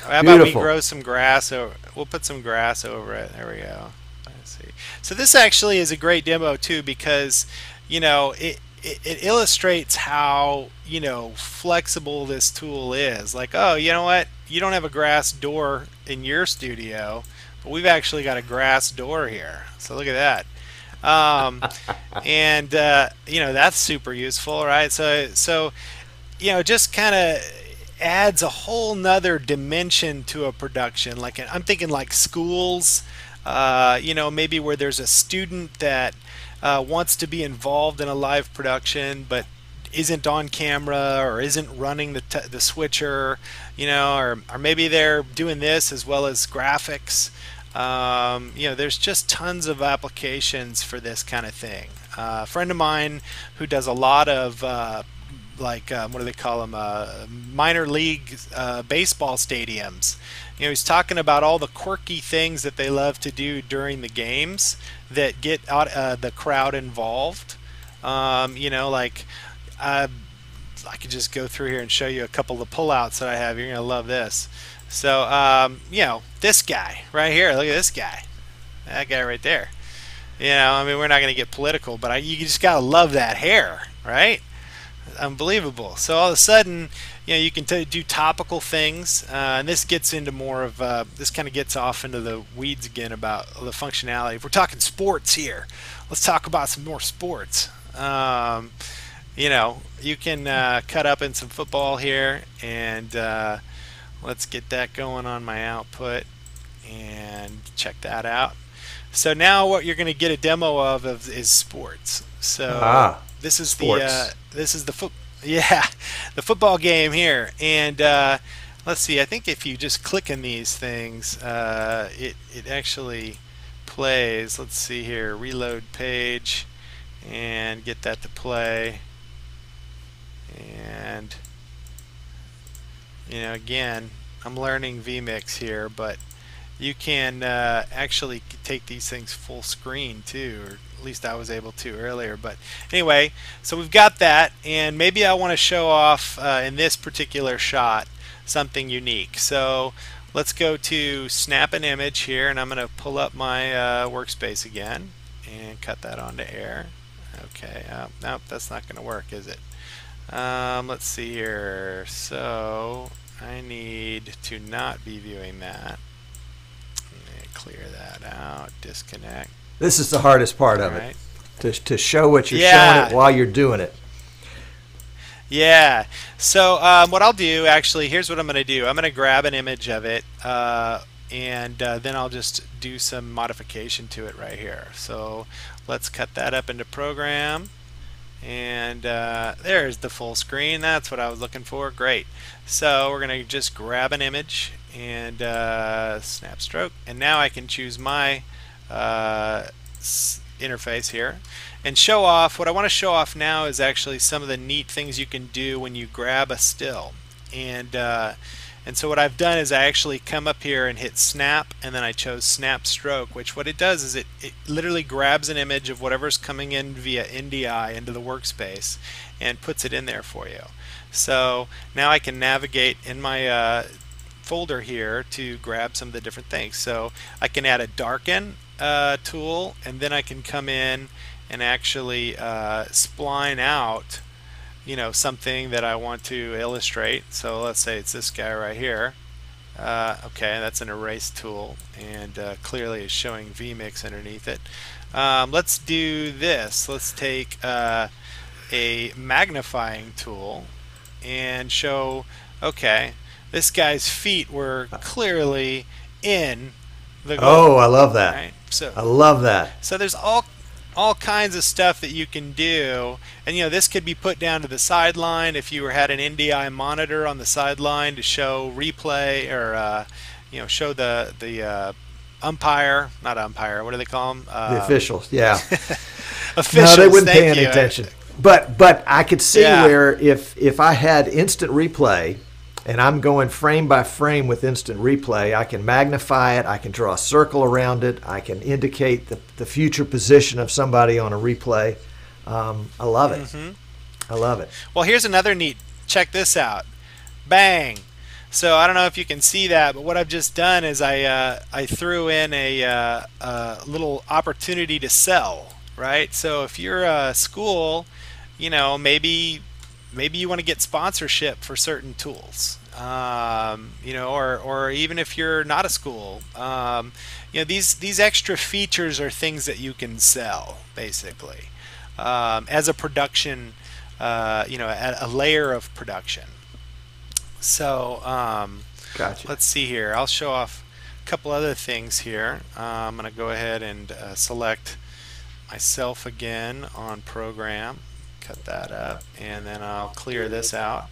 How about we Beautiful. grow some grass over? We'll put some grass over it. There we go. Let's see. So this actually is a great demo too because, it illustrates how flexible this tool is. Like, oh, you know what? You don't have a grass door in your studio, but we've actually got a grass door here. So look at that. And that's super useful, right? So just kind of adds a whole nother dimension to a production. Like I'm thinking like schools, maybe where there's a student that wants to be involved in a live production but isn't on camera or isn't running the switcher, or maybe they're doing this as well as graphics. There's just tons of applications for this kind of thing. A friend of mine who does a lot of what do they call them? Minor league baseball stadiums. He's talking about all the quirky things that they love to do during the games that get the crowd involved. I could just go through here and show you a couple of pullouts that I have. You're gonna love this. So, this guy right here. Look at this guy. That guy right there. We're not gonna get political, but you just gotta love that hair, right? Unbelievable. So all of a sudden, you can do topical things, and this gets into more of this kind of gets off into the weeds again about the functionality. If we're talking sports here, let's talk about some more sports. You can cut up in some football here, and let's get that going on my output and check that out. So now what you're going to get a demo of is sports. So this is sports. the football game here, and let's see. I think if you just click in these things, it actually plays. Let's see here. Reload page and get that to play. And again, I'm learning vMix here, but you can actually take these things full screen too, or at least I was able to earlier. But anyway, so we've got that, and maybe I want to show off in this particular shot something unique. So let's go to snap an image here, and I'm going to pull up my workspace again and cut that onto air. Okay, nope, that's not going to work, is it? Let's see here. So I need to not be viewing that. Clear that out. Disconnect. This is the hardest part of it, to show what you're showing it while you're doing it. Yeah. So what I'll do, actually, here's what I'm going to do. I'm going to grab an image of it, and then I'll just do some modification to it right here. So let's cut that up into program. And there's the full screen. That's what I was looking for. Great. So we're going to just grab an image and snap stroke, and now I can choose my interface here and show off. What I want to show off now is actually some of the neat things you can do when you grab a still. And so what I've done is I actually come up here and hit snap, and then I chose snap stroke, which what it does is it literally grabs an image of whatever's coming in via NDI into the workspace and puts it in there for you. So now I can navigate in my folder here to grab some of the different things. So I can add a darken tool, and then I can come in and actually spline out something that I want to illustrate. So let's say it's this guy right here. Okay, that's an erase tool, and clearly is showing vMix underneath it. Let's do this. Let's take a magnifying tool and show, okay, this guy's feet were clearly in the goal. Oh, I love that. Right? So I love that. So there's all kinds of stuff that you can do, and this could be put down to the sideline if you had an NDI monitor on the sideline to show replay, or show the umpire, not umpire, what do they call them? The officials, yeah. Officials. No, they wouldn't pay any attention. But I could see where if I had instant replay, and I'm going frame by frame with instant replay, I can magnify it, I can draw a circle around it, I can indicate the future position of somebody on a replay. I love it. I love it. Well, here's another neat, check this out. Bang. So I don't know if you can see that, but what I've just done is I threw in a little opportunity to sell, right? So if you're a school, maybe you want to get sponsorship for certain tools, or even if you're not a school, these extra features are things that you can sell basically as a production, a layer of production. So Gotcha. let's see here. I'll show off a couple other things here. I'm going to go ahead and select myself again on program, cut that up, and then I'll clear this out.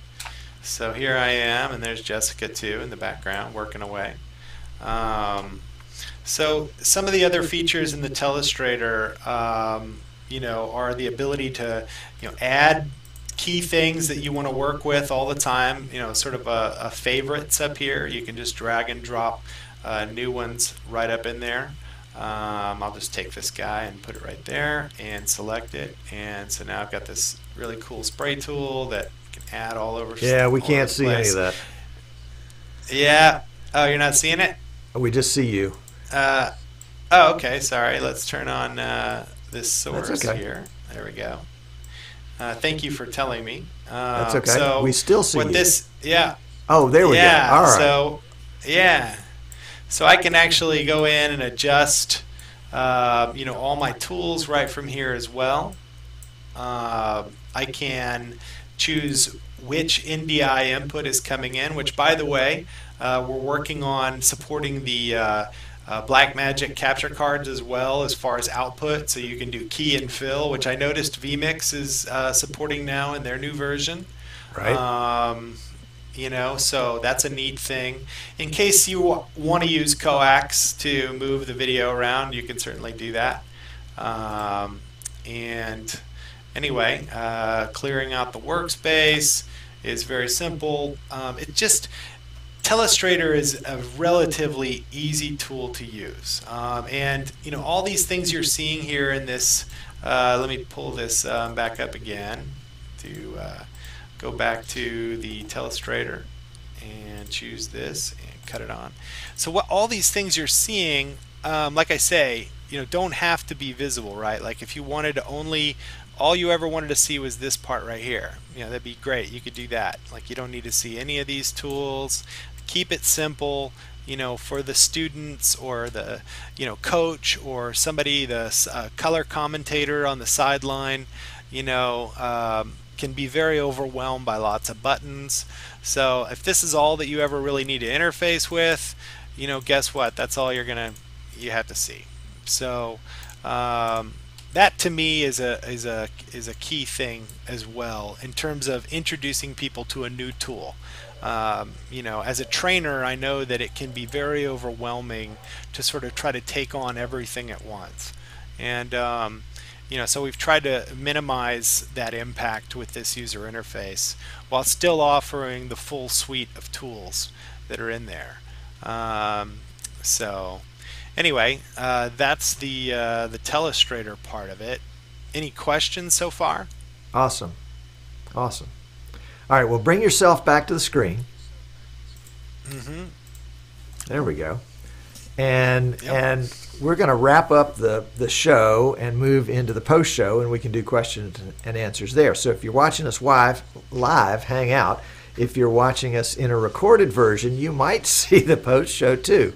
So here I am, and there's Jessica too in the background working away. So some of the other features in the Telestrator, are the ability to, add key things that you want to work with all the time, sort of a favorites up here. You can just drag and drop new ones right up in there. I'll just take this guy and put it right there and select it. And so now I've got this really cool spray tool that you can add all over. Yeah, we all can't over the see any place. of that. Yeah. Oh, you're not seeing it? We just see you. Okay. Sorry. Let's turn on this source That's okay. here. There we go. Thank you for telling me. That's okay. So We still see what you. this, yeah, Oh, there we go. yeah. All right. So yeah, so I can actually go in and adjust, all my tools right from here as well. I can choose which NDI input is coming in, which, by the way, we're working on supporting the Blackmagic capture cards as well as far as output, so you can do key and fill, which I noticed vMix is supporting now in their new version. Right. So that's a neat thing. In case you want to use coax to move the video around, you can certainly do that. And anyway, clearing out the workspace is very simple. Telestrator is a relatively easy tool to use. And all these things you're seeing here in this, let me pull this back up again to go back to the Telestrator and choose this and cut it on. So what all these things you're seeing, like I say, don't have to be visible, right? Like if you wanted to all you ever wanted to see was this part right here, that'd be great. You could do that. Like you don't need to see any of these tools. Keep it simple, for the students or the, coach or somebody, the color commentator on the sideline, can be very overwhelmed by lots of buttons. So if this is all that you ever really need to interface with, guess what? That's all you have to see. So that to me is a key thing as well in terms of introducing people to a new tool. As a trainer, I know that it can be very overwhelming to sort of try to take on everything at once. And so we've tried to minimize that impact with this user interface while still offering the full suite of tools that are in there. So anyway, that's the Telestrator part of it. Any questions so far? Awesome. Awesome. All right, well, bring yourself back to the screen. Mm-hmm. There we go. And Yep. and we're going to wrap up the show and move into the post show, and we can do questions and answers there. So if you're watching us live, hang out. If you're watching us in a recorded version, you might see the post show too.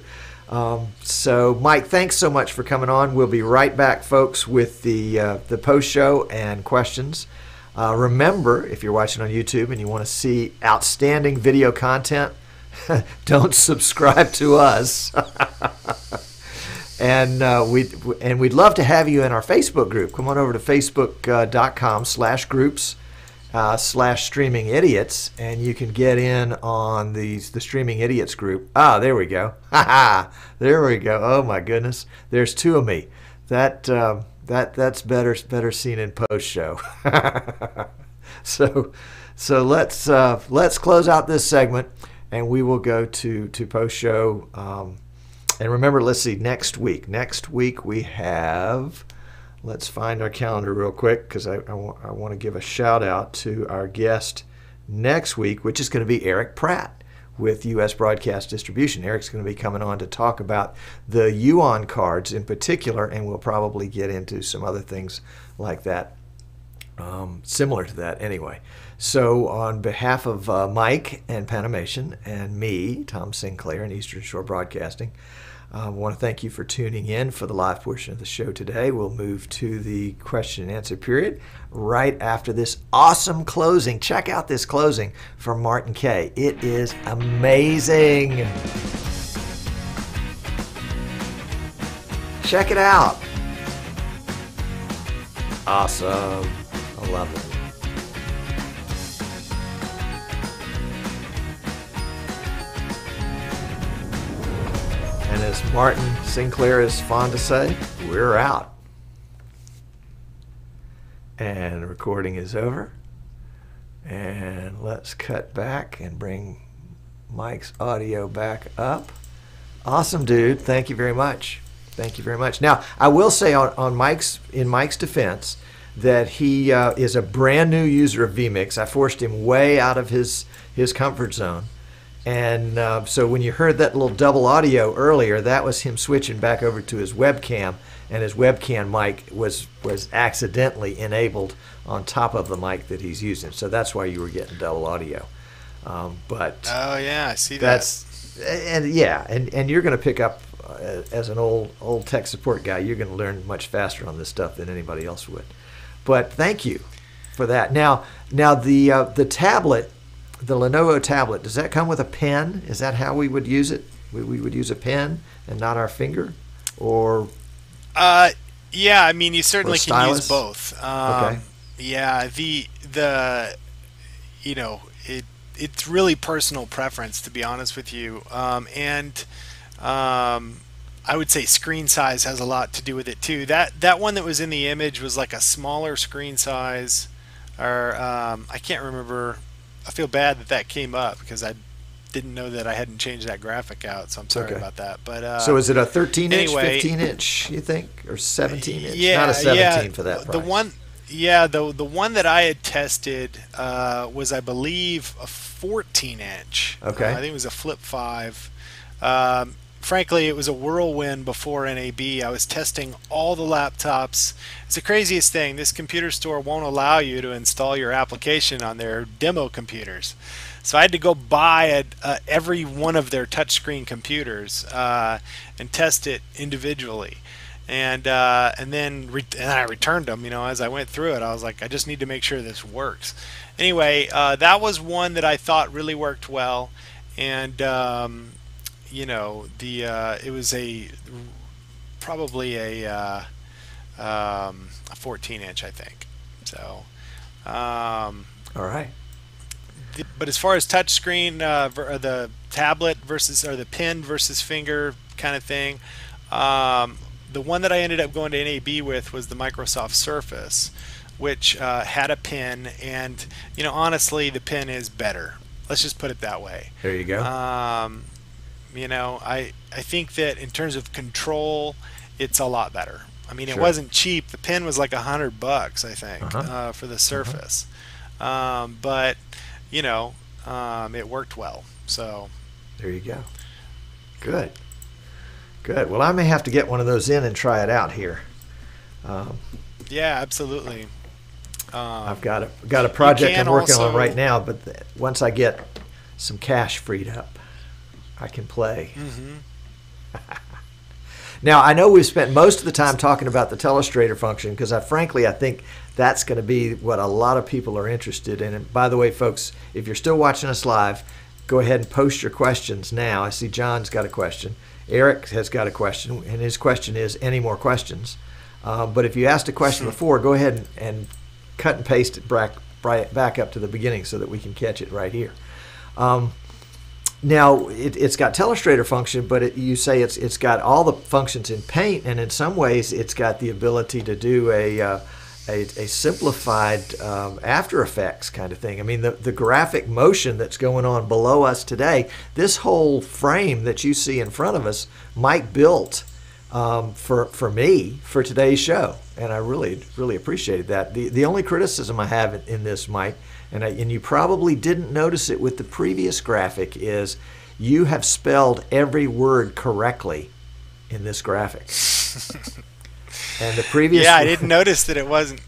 So Mike, thanks so much for coming on. We'll be right back, folks, with the post show and questions. Remember, if you're watching on YouTube and you want to see outstanding video content, don't subscribe to us. And we'd love to have you in our Facebook group. Come on over to facebook.com/groups/streaming idiots, and you can get in on the streaming idiots group. Ah, there we go. There we go. Oh my goodness, there's two of me. That's better seen in post show. So let's close out this segment, and we will go to post show. And remember, let's see, next week we have, let's find our calendar real quick, because I want to give a shout out to our guest next week, which is going to be Eric Pratt. with U.S. Broadcast Distribution. Eric's going to be coming on to talk about the Yuan cards in particular, and we'll probably get into some other things like that, similar to that anyway. So on behalf of Mike and Panamation and me, Tom Sinclair and Eastern Shore Broadcasting, I want to thank you for tuning in for the live portion of the show today. We'll move to the question and answer period right after this awesome closing. Check out this closing from Martin Kay. It is amazing. Check it out. Awesome. I love it. And as Martin Sinclair is fond to say, we're out. And the recording is over. And let's cut back and bring Mike's audio back up. Awesome, dude. Thank you very much. Thank you very much. Now, I will say in Mike's defense that he is a brand new user of vMix. I forced him way out of his comfort zone. And so when you heard that little double audio earlier, that was him switching back over to his webcam, and his webcam mic was accidentally enabled on top of the mic that he's using. So that's why you were getting double audio. But oh yeah, I see that. And you're going to pick up as an old tech support guy. You're going to learn much faster on this stuff than anybody else would. But thank you for that. Now the tablet. The Lenovo tablet, does that come with a pen? Is that how we would use it? We would use a pen and not our finger? Or yeah, I mean, you certainly can use both. Okay. Yeah, it's really personal preference, to be honest with you. I would say screen size has a lot to do with it too. That one that was in the image was like a smaller screen size, or I can't remember. I feel bad that came up because I didn't know that I hadn't changed that graphic out, so I'm sorry about that. But so is it a 13-inch, 15-inch, you think, or 17-inch? Yeah, not a 17 for that price. The one that I had tested was, I believe, a 14-inch. Okay. I think it was a Flip 5. Frankly, it was a whirlwind before NAB. I was testing all the laptops. It's the craziest thing. This computer store won't allow you to install your application on their demo computers. So I had to go buy every one of their touchscreen computers and test it individually. And then I returned them. As I went through it, I was like, I just need to make sure this works. Anyway, that was one that I thought really worked well. And it was probably a 14-inch, I think. So, all right. But as far as touchscreen, the tablet or the pen versus finger kind of thing, the one that I ended up going to NAB with was the Microsoft Surface, which had a pen, and honestly, the pen is better. Let's just put it that way. There you go. I think that in terms of control, it's a lot better. I mean, Sure. It wasn't cheap. The pen was like $100, I think, for the Surface. But it worked well. So there you go. Good. Well, I may have to get one of those in and try it out here. Yeah, absolutely. I've got a project I'm working on right now, but once I get some cash freed up, I can play. Now, I know we've spent most of the time talking about the Telestrator function because I think that's going to be what a lot of people are interested in. And by the way, folks, if you're still watching us live, go ahead and post your questions now. I see John's got a question. Eric has got a question, and his question is, any more questions? But if you asked a question before, go ahead and cut and paste it back up to the beginning so that we can catch it right here. Now, it's got Telestrator function, but you say it's got all the functions in Paint, and in some ways it's got the ability to do a simplified After Effects kind of thing. I mean, the graphic motion that's going on below us today, this whole frame that you see in front of us, Mike built for me for today's show, and I really appreciated that. The only criticism I have in this, Mike, and you probably didn't notice it with the previous graphic, is you have spelled every word correctly in this graphic. And the previous I didn't notice that it wasn't.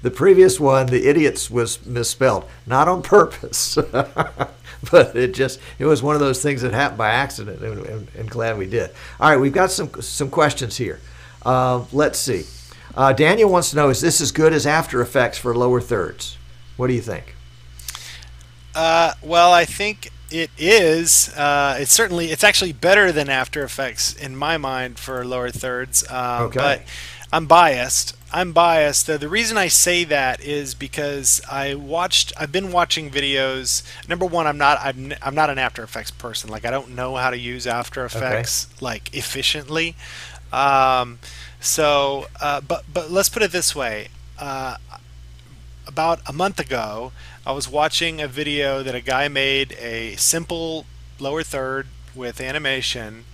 The previous one, the idiots, was misspelled, not on purpose, but it was one of those things that happened by accident, and glad we did. All right, we've got some questions here. Let's see. Daniel wants to know, is this as good as After Effects for lower thirds? What do you think? Well, I think it is. It's actually better than After Effects in my mind for lower thirds. Okay. But I'm biased. The reason I say that is because I've been watching videos. Number one, I'm not an After Effects person. Like, I don't know how to use After Effects like efficiently. But let's put it this way. About a month ago, I was watching a video that a guy made, a simple lower third with animation,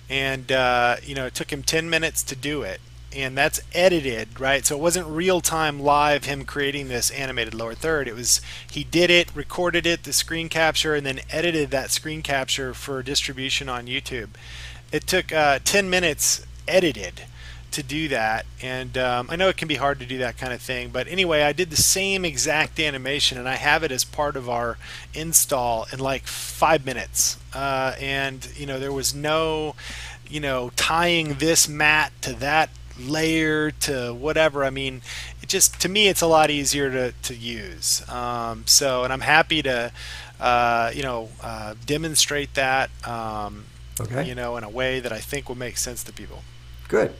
and it took him 10 minutes to do it. And that's edited, right? So it wasn't real-time live him creating this animated lower third. It was, he did it, recorded it, the screen capture, and then edited that screen capture for distribution on YouTube. It took 10 minutes edited to do that, and I know it can be hard to do that kind of thing, but anyway, I did the same exact animation, and I have it as part of our install in like 5 minutes. And there was no tying this mat to that layer to whatever. I mean, to me it's a lot easier to use. And I'm happy to demonstrate that in a way that I think will make sense to people. Good.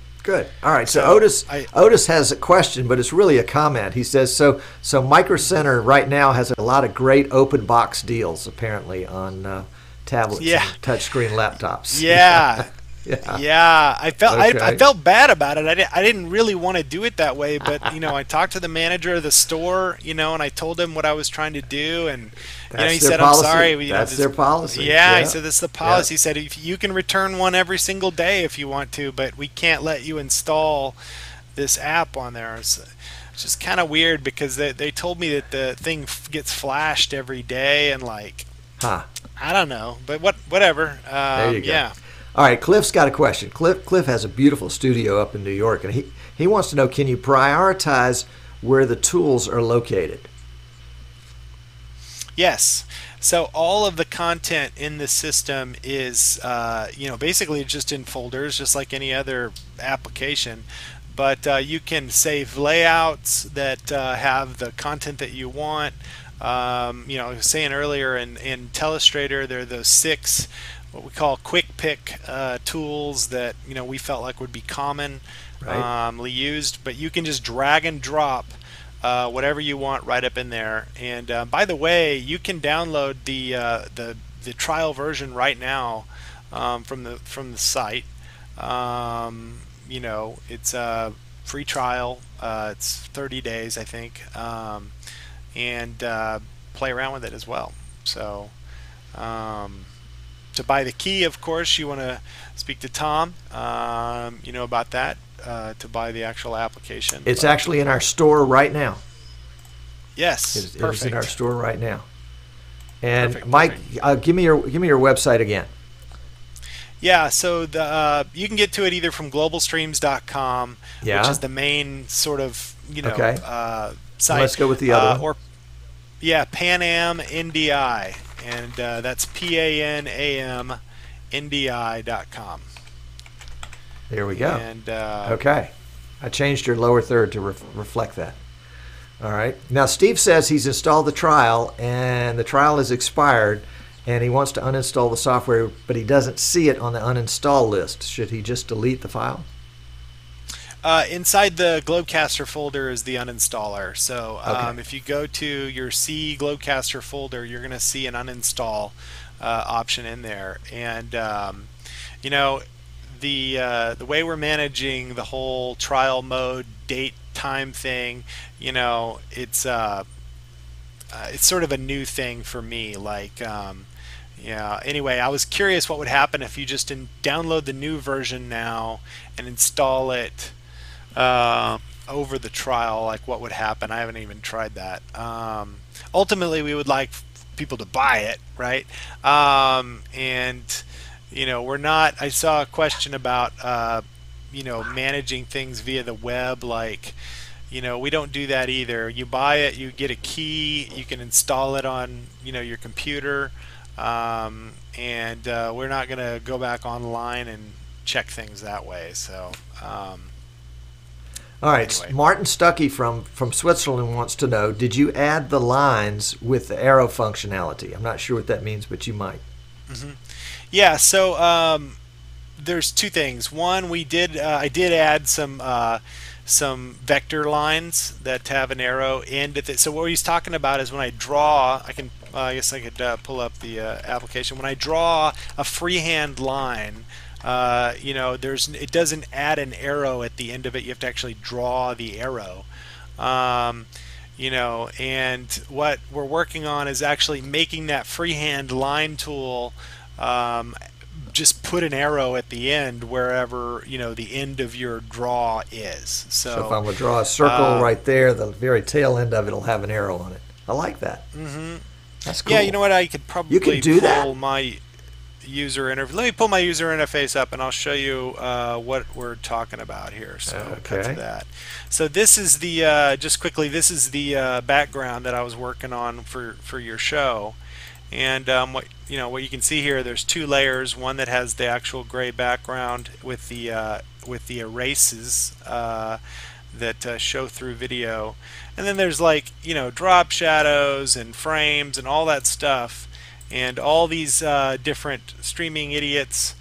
All right. So Otis has a question, but it's really a comment. He says, so Micro Center right now has a lot of great open box deals apparently on tablets and touchscreen laptops. Yeah. I felt bad about it. I didn't really want to do it that way, but I talked to the manager of the store, and I told him what I was trying to do, and he said, "I'm sorry." That's their policy. Yeah, he said, "This is the policy." He said, "You can return one every single day if you want to, but we can't let you install this app on there." It's just kind of weird because they told me that the thing gets flashed every day, and I don't know, but whatever. There you go. All right, Cliff's got a question. Cliff has a beautiful studio up in New York, and he wants to know, can you prioritize where the tools are located? Yes. So all of the content in the system is, basically just in folders, just like any other application. But you can save layouts that have the content that you want. I was saying earlier in Telestrator, there are those 6 what we call quick pick tools that we felt like would be commonly used, but you can just drag and drop whatever you want right up in there. And by the way, you can download the trial version right now from the site. It's a free trial. It's 30 days, I think, and play around with it as well. So. To buy the key, of course, you want to speak to Tom, about that, to buy the actual application. It's actually in our store right now. Yes, it's in our store right now. And perfect, Mike, give me your website again. Yeah, so you can get to it either from globalstreams.com, which is the main sort of site. Let's go with the other one. Panam NDI. And that's PANAMNDI.com. There we go. And okay. I changed your lower third to reflect that. All right. Now, Steve says he's installed the trial, and the trial is expired, and he wants to uninstall the software, but he doesn't see it on the uninstall list. Should he just delete the file? Inside the Globecaster folder is the uninstaller. So if you go to your C Globecaster folder, you're going to see an uninstall option in there. And the way we're managing the whole trial mode date time thing, it's sort of a new thing for me. Yeah. Anyway, I was curious what would happen if you just download the new version now and install it over the trial. Like, what would happen? I haven't even tried that. Ultimately, we would like people to buy it, right? And we're not. I saw a question about managing things via the web, like. We don't do that either. You buy it, you get a key, you can install it on, your computer, and we're not going to go back online and check things that way. So, All right, anyway. Martin Stuckey from Switzerland wants to know, did you add the lines with the arrow functionality? I'm not sure what that means, but you might. Hmm. Yeah, so there's two things. One, I did add some vector lines that have an arrow end at it. So what he's talking about is when I draw, I guess I could pull up the application. When I draw a freehand line, it doesn't add an arrow at the end of it. You have to actually draw the arrow. And what we're working on is actually making that freehand line tool just put an arrow at the end wherever the end of your draw is. So if I'm going to draw a circle right there, the very tail end of it will have an arrow on it. I like that. Mm-hmm. That's cool. Yeah, you know what? I could probably pull my user interface. Let me pull my user interface up, and I'll show you what we're talking about here. So cut to that. So this is the just quickly. This is the background that I was working on for your show. And what you can see here, there's two layers. One that has the actual gray background with the erases that show through video, and then there's drop shadows and frames and all that stuff, and all these different streaming idiots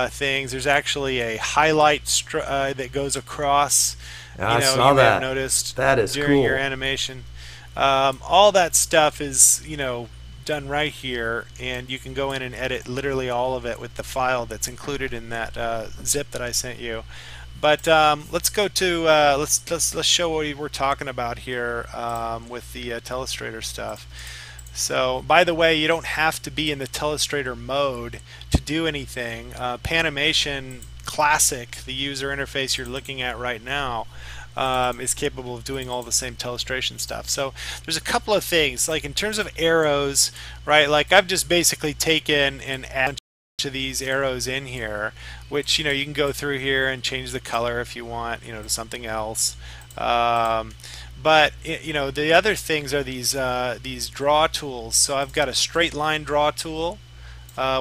things. There's actually a highlight that goes across. I saw that. May have noticed that is during cool. your animation. All that stuff is done right here, and you can go in and edit literally all of it with the file that's included in that zip that I sent you. But let's go to let's show what we're talking about here with the Telestrator stuff. So by the way, you don't have to be in the Telestrator mode to do anything. Panamation Classic, the user interface you're looking at right now, is capable of doing all the same Telestration stuff. So there's a couple of things, like in terms of arrows, right? Like I've just basically taken and added to these arrows in here, which you can go through here and change the color if you want, to something else. But the other things are these draw tools. So I've got a straight line draw tool,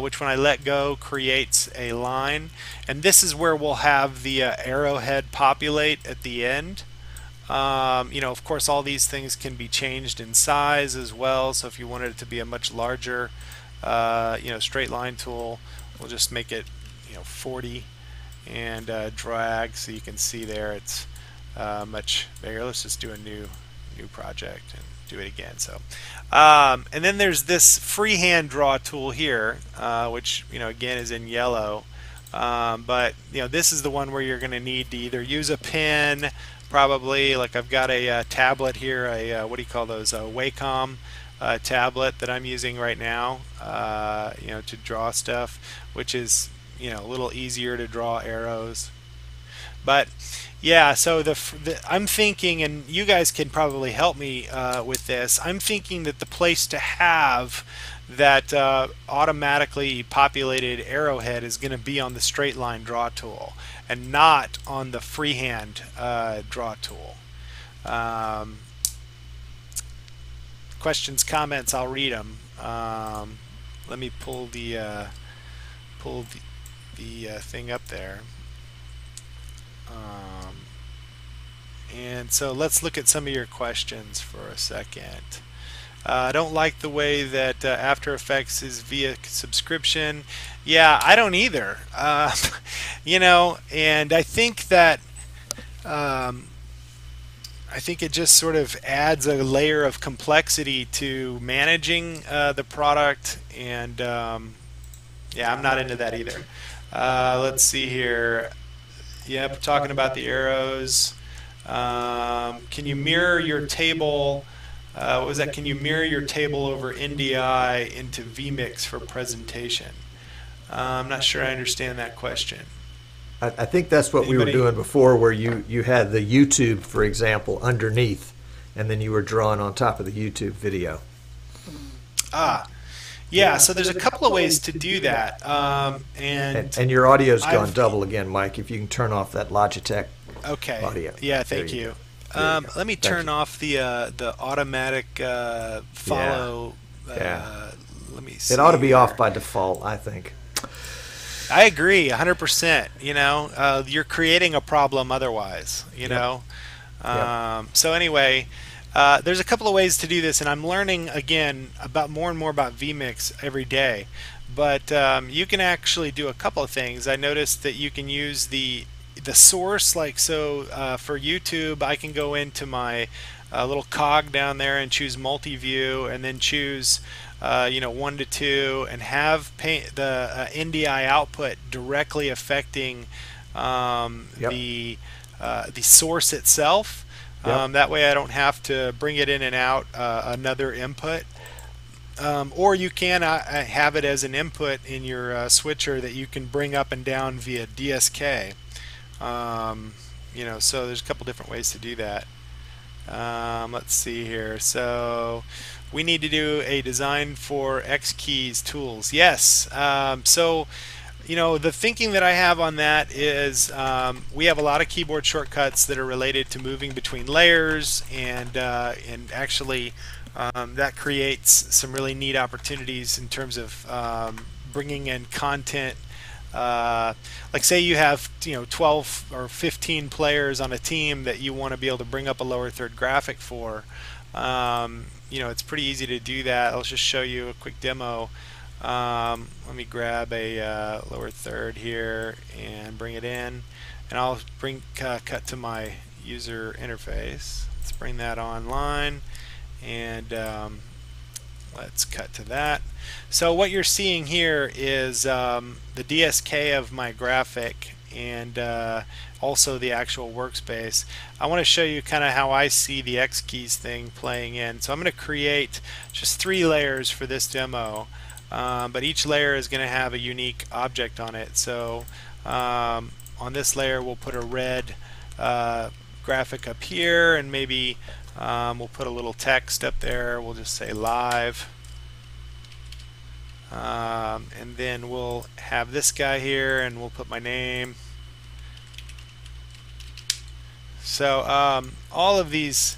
which when I let go creates a line, and this is where we'll have the arrowhead populate at the end. Of course, all these things can be changed in size as well. So if you wanted it to be a much larger, straight line tool, we'll just make it 40 and drag, so you can see there it's much bigger. Let's just do a new project and do it again. So and then there's this freehand draw tool here, which again is in yellow, but this is the one where you're going to need to either use a pen, probably, like I've got a tablet here, what do you call those, Wacom tablet that I'm using right now, to draw stuff, which is a little easier to draw arrows. But yeah, so I'm thinking, and you guys can probably help me with this, I'm thinking that the place to have that automatically populated arrowhead is going to be on the straight line draw tool and not on the freehand draw tool. Questions, comments, I'll read them. Let me pull the thing up there. And so let's look at some of your questions for a second. I don't like the way that After Effects is via subscription. Yeah, I don't either. And I think that I think it just sort of adds a layer of complexity to managing the product, and yeah, I'm not into that either. Let's see here. Yep, talking about the arrows. Can you mirror your table What was that? Can you mirror your table over NDI into vMix for presentation? I'm not sure I understand that question. I think that's what we were Anybody? doing before, where you had the YouTube, for example, underneath, and then you were drawing on top of the YouTube video. Ah, yeah. So there's a couple of ways to do that, and And your audio's gone I've double again, Mike. If you can turn off that Logitech okay. audio. Yeah, There thank you you. go. There you go. Let me Thank turn you. off the automatic Yeah. follow. Yeah. Let me It ought to see be off here. by default, I think. I agree, 100%. You're creating a problem otherwise. Yep. Yep. So anyway, there's a couple of ways to do this, and I'm learning again about more and more about vMix every day. But you can actually do a couple of things. I noticed that you can use the source, like so for YouTube. I can go into my little cog down there and choose multi-view, and then choose 1 to 2, and have the NDI output directly affecting Yep. the source itself. Yep. That way I don't have to bring it in and out another input. Or you can have it as an input in your switcher that you can bring up and down via DSK. So there's a couple different ways to do that. Let's see here. So we need to do a design for X keys tools. Yes. The thinking that I have on that is we have a lot of keyboard shortcuts that are related to moving between layers, and actually that creates some really neat opportunities in terms of bringing in content. Like say you have 12 or 15 players on a team that you want to be able to bring up a lower third graphic for. It's pretty easy to do that. I'll just show you a quick demo. Let me grab a lower third here and bring it in, and I'll cut to my user interface. Let's bring that online, and let's cut to that. So what you're seeing here is the DSK of my graphic, and also the actual workspace. I want to show you kind of how I see the X keys thing playing in. So I'm going to create just 3 layers for this demo, but each layer is going to have a unique object on it. So on this layer we'll put a red graphic up here, and maybe we'll put a little text up there. We'll just say live. And then we'll have this guy here, and we'll put my name. So all of these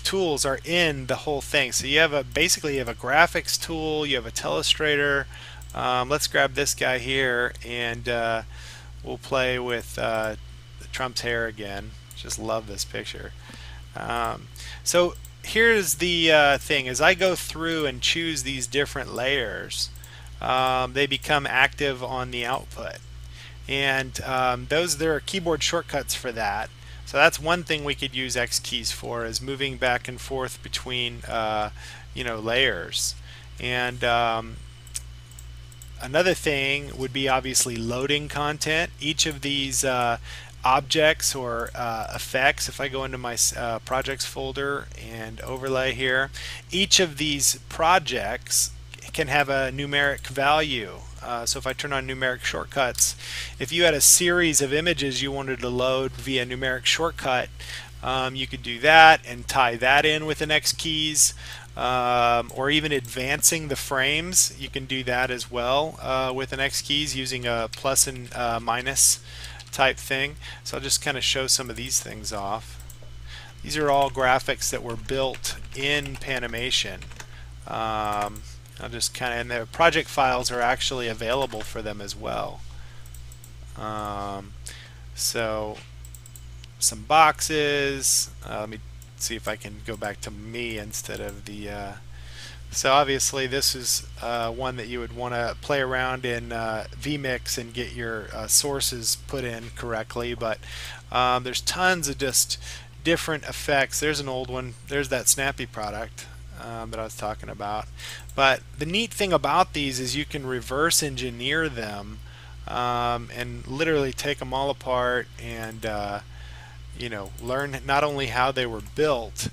tools are in the whole thing. So you have basically you have a graphics tool, you have a Telestrator. Let's grab this guy here, and we'll play with Trump's hair again. Just love this picture. So here's the thing: as I go through and choose these different layers, they become active on the output, and there are keyboard shortcuts for that. So that's one thing we could use X keys for, is moving back and forth between layers. And another thing would be obviously loading content. Each of these objects or effects, if I go into my projects folder and overlay here, each of these projects can have a numeric value. So if I turn on numeric shortcuts, if you had a series of images you wanted to load via numeric shortcut, you could do that and tie that in with an X keys, or even advancing the frames. You can do that as well with an X keys using a plus and minus type thing. So I'll just kind of show some of these things off. These are all graphics that were built in Panamation. I'll just kind of, and the project files are actually available for them as well. So some boxes. Let me see if I can go back to me instead of the so obviously this is one that you would want to play around in vMix and get your sources put in correctly, but there's tons of just different effects. There's an old one. There's that Snappy product that I was talking about. But the neat thing about these is you can reverse engineer them and literally take them all apart and learn not only how they were built,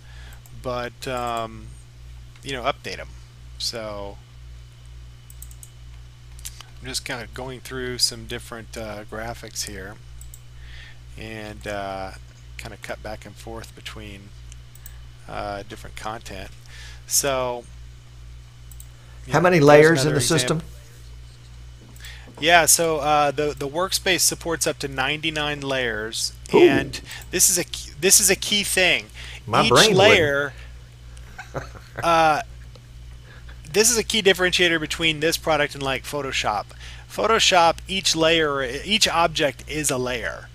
but update them. So I'm just kind of going through some different graphics here, and kind of cut back and forth between different content. So how many layers in the system? Yeah, so the workspace supports up to 99 layers, Ooh. and this is a key thing. My Each brain layer, this is a key differentiator between this product and like Photoshop. Photoshop, each object is a layer,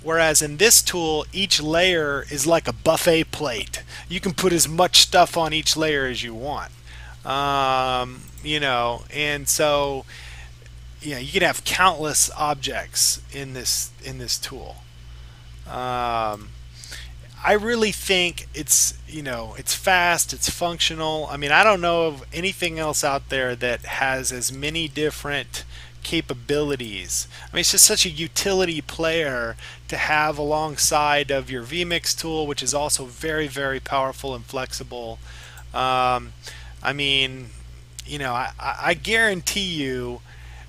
whereas in this tool, each layer is like a buffet plate. You can put as much stuff on each layer as you want, and so. Yeah, you could have countless objects in this tool. I really think it's fast, it's functional. I mean, I don't know of anything else out there that has as many different capabilities. I mean, it's just such a utility player to have alongside of your vMix tool, which is also very, very powerful and flexible. I mean, I guarantee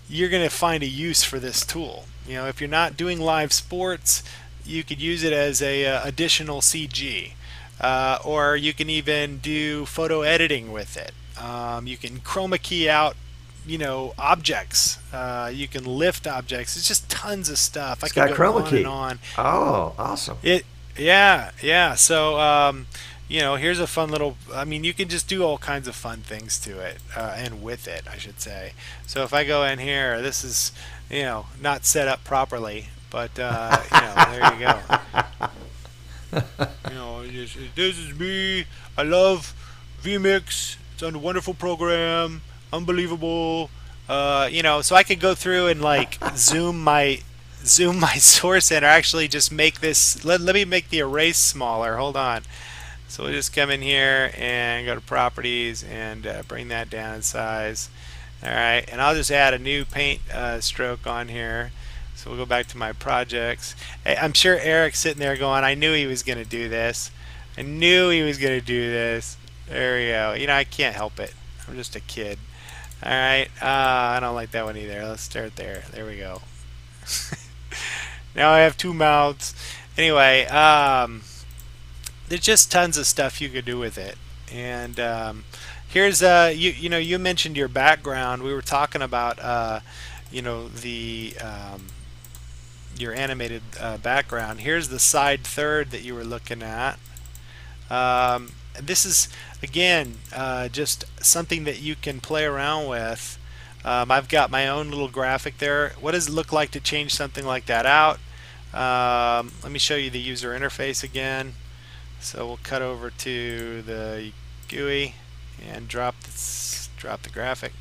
you're going to find a use for this tool. If you're not doing live sports, you could use it as a additional CG, or you can even do photo editing with it. You can chroma key out objects. You can lift objects. It's just tons of stuff. It's I got could go chroma on key. and on. Oh, awesome. Yeah. So here's a fun little, I mean, you can just do all kinds of fun things to it, and with it, I should say. So if I go in here, this is, not set up properly, but, there you go. This is me. I love vMix. It's a wonderful program. Unbelievable. So I could go through and like zoom my source in, or actually just make this, let me make the erase smaller. Hold on. So we'll just come in here and go to properties and bring that down in size. Alright, and I'll just add a new paint stroke on here. So we'll go back to my projects. Hey, I'm sure Eric's sitting there going, I knew he was going to do this. I knew he was going to do this. There we go. I can't help it. I'm just a kid. Alright, I don't like that one either. Let's start there. There we go. Now I have two mouths. Anyway, there's just tons of stuff you could do with it. And here's you mentioned your background. We were talking about your animated background. Here's the side third that you were looking at. This is again just something that you can play around with. I've got my own little graphic there. What does it look like to change something like that out? Let me show you the user interface again. So we'll cut over to the GUI and drop the graphic.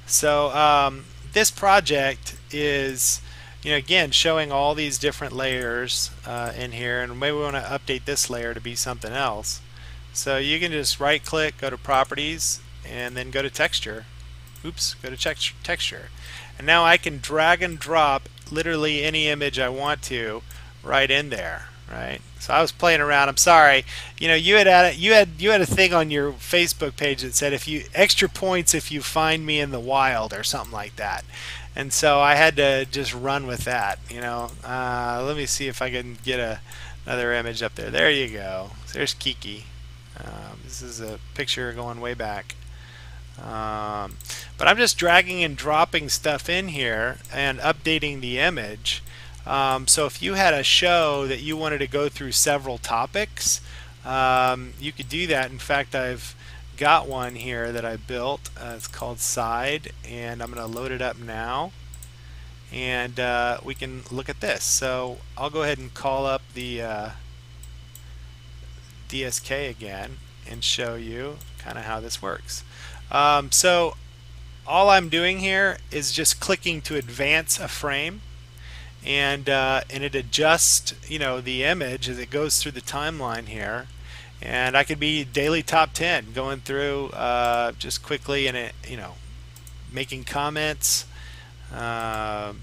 So this project is, again, showing all these different layers in here, and maybe we want to update this layer to be something else. So you can just right click, go to properties, and then go to texture. Oops, go to texture. And now I can drag and drop literally any image I want to right in there, right? So I was playing around. I'm sorry. You had a thing on your Facebook page that said extra points if you find me in the wild or something like that. And so I had to just run with that, let me see if I can get another image up there. There you go. So there's Kiki. This is a picture going way back. But I'm just dragging and dropping stuff in here and updating the image. So if you had a show that you wanted to go through several topics, you could do that. In fact, I've got one here that I built. It's called Side, and I'm going to load it up now. And we can look at this. So I'll go ahead and call up the DSK again and show you kind of how this works. So all I'm doing here is just clicking to advance a frame, and it adjusts the image as it goes through the timeline here. And I could be daily top 10 going through just quickly, and making comments. Of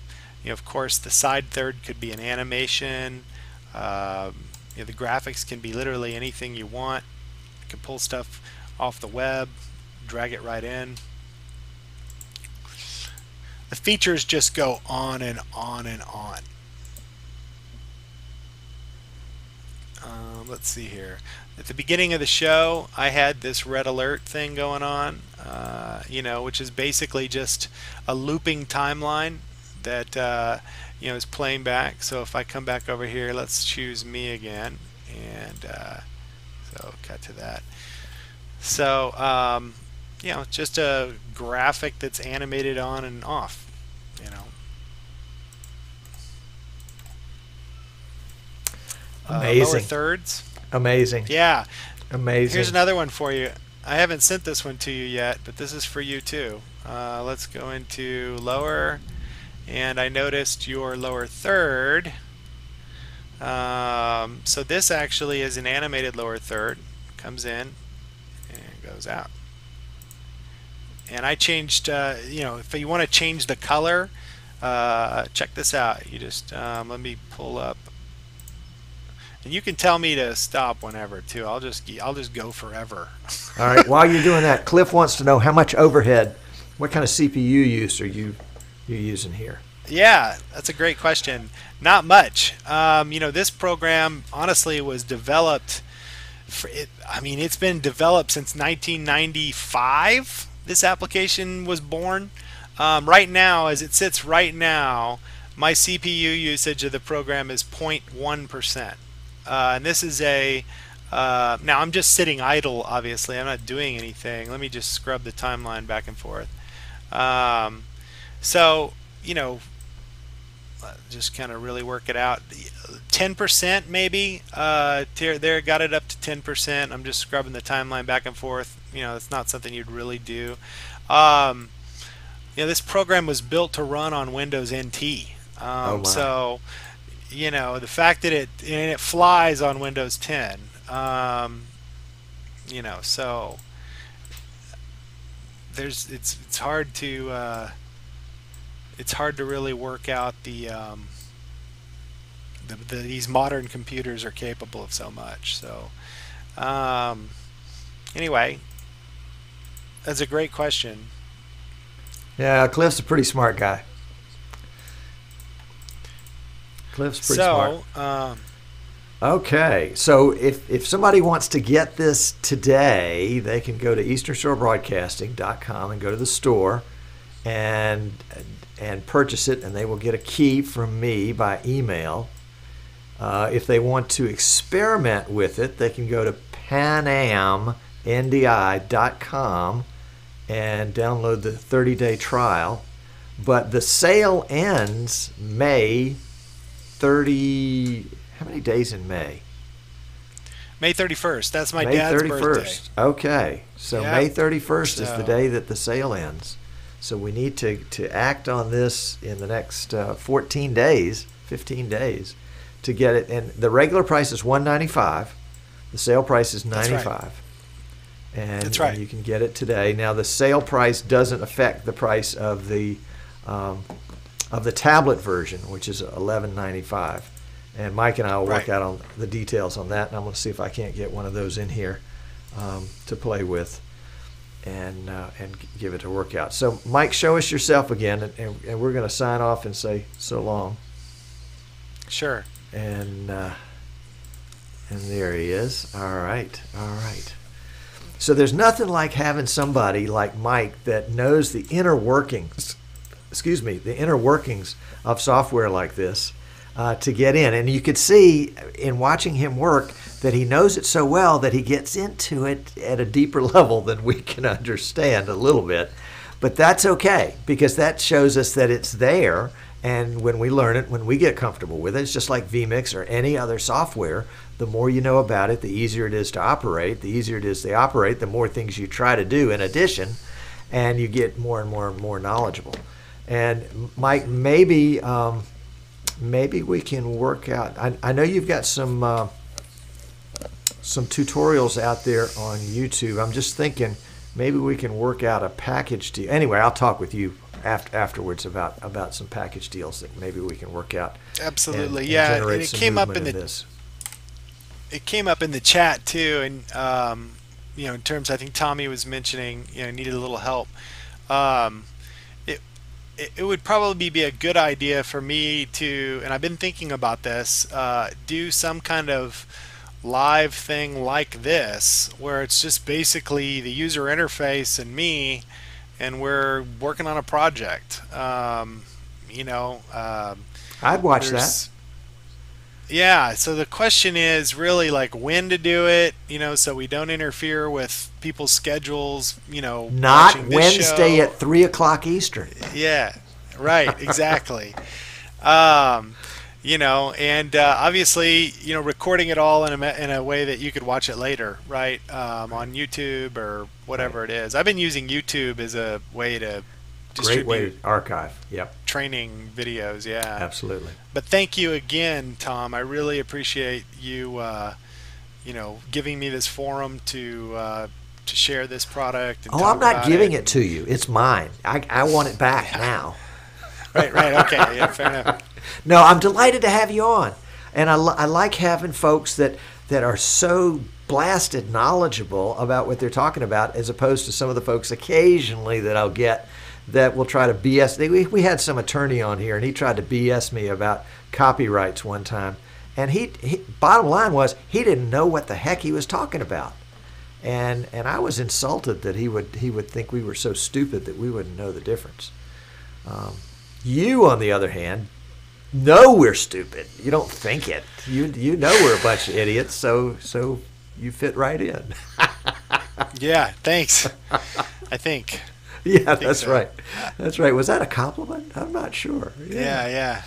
course, the side third could be an animation. The graphics can be literally anything you want. You can pull stuff off the web, drag it right in. The features just go on and on and on. Let's see here. At the beginning of the show, I had this red alert thing going on, which is basically just a looping timeline that is playing back. So if I come back over here, let's choose me again, and so cut to that. So just a graphic that's animated on and off. Amazing. Lower thirds. Amazing. Yeah. Amazing. Here's another one for you. I haven't sent this one to you yet, but this is for you too. Let's go into lower, and I noticed your lower third. So this actually is an animated lower third. Comes in and goes out. And I changed, if you want to change the color, check this out. You just let me pull up. And you can tell me to stop whenever too. I'll just go forever. All right. While you're doing that, Cliff wants to know how much overhead, what kind of CPU use are you using here? Yeah, that's a great question. Not much. This program honestly was developed. It's been developed since 1995. This application was born. Right now, as it sits right now, my CPU usage of the program is 0.1%. And this is now I'm just sitting idle, obviously. I'm not doing anything. Let me just scrub the timeline back and forth. Just kind of really work it out. 10% maybe. There, got it up to 10%. I'm just scrubbing the timeline back and forth. It's not something you'd really do. This program was built to run on Windows NT. So the fact that it flies on Windows 10, so it's hard to really work out these modern computers are capable of so much. So anyway, that's a great question. Yeah, Cliff's a pretty smart guy. Cliff's pretty smart. Okay, so if somebody wants to get this today, they can go to easternshorebroadcasting.com and go to the store and purchase it, and they will get a key from me by email. If they want to experiment with it, they can go to panamndi.com and download the 30-day trial. But the sale ends May 30. How many days in May? May 31st. That's my dad's birthday. Okay. So May 31st is the day that the sale ends. So we need to act on this in the next 15 days to get it. And the regular price is $195. The sale price is $95. That's right. And you can get it today. Now the sale price doesn't affect the price of the tablet version, which is $11.95. And Mike and I will work out on the details on that, and I'm going to see if I can't get one of those in here to play with and give it a workout. So Mike, show us yourself again, and we're going to sign off and say so long. Sure. And there he is. All right. So there's nothing like having somebody like Mike that knows the inner workings of software like this to get in. And you could see in watching him work that he knows it so well that he gets into it at a deeper level than we can understand a little bit. But that's okay, because that shows us that it's there. And when we learn it, when we get comfortable with it, it's just like vMix or any other software. The more you know about it, the easier it is to operate. The easier it is to operate, the more things you try to do in addition, and you get more and more and more knowledgeable. And Mike, maybe we can work out. I know you've got some tutorials out there on YouTube. I'm just thinking maybe we can work out a package deal. Anyway, I'll talk with you afterwards about some package deals that maybe we can work out. Absolutely, and yeah. generate and it some came up in this. it came up in the chat too, and in terms, I think Tommy was mentioning, needed a little help. Um, it, it would probably be a good idea for me to, and I've been thinking about this, do some kind of live thing like this, where it's just basically the user interface and me, and we're working on a project. I'd watch that. Yeah, so the question is really like when to do it, so we don't interfere with people's schedules, Not watching this Wednesday show. at 3 o'clock Eastern. Yeah, right, exactly. um, and obviously, recording it all in a way that you could watch it later, right, on YouTube or whatever Right. it is. I've been using YouTube as a way to Great way distribute to archive. Yep, training videos, yeah. absolutely. But thank you again, Tom. I really appreciate you, giving me this forum to share this product and Oh, talk I'm not about giving it. it to you. It's mine. I want it back now. Right. Okay. Yeah. Fair enough. No, I'm delighted to have you on. And I like having folks that are so blasted knowledgeable about what they're talking about, as opposed to some of the folks occasionally that I'll get that will try to BS. We had some attorney on here, and he tried to BS me about copyrights one time. And he bottom line was he didn't know what the heck he was talking about. And I was insulted that he would think we were so stupid that we wouldn't know the difference. You, on the other hand, know we're stupid. You don't think it. You know we're a bunch of idiots. So you fit right in. Yeah. Thanks. I think. Yeah, I think that's so. right. That's right. Was that a compliment? I'm not sure. Yeah.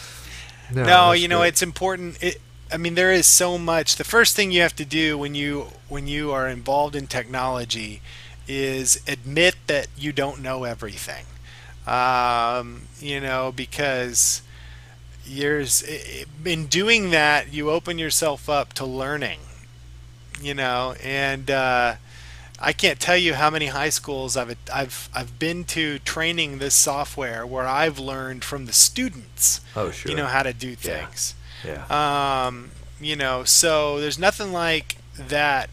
No, No, that's good. it's important. There is so much. The first thing you have to do when you are involved in technology is admit that you don't know everything. Because in doing that, you open yourself up to learning. And I can't tell you how many high schools I've been to training this software where I've learned from the students. Oh, sure. How to do Yeah. things. Yeah. So there's nothing like that.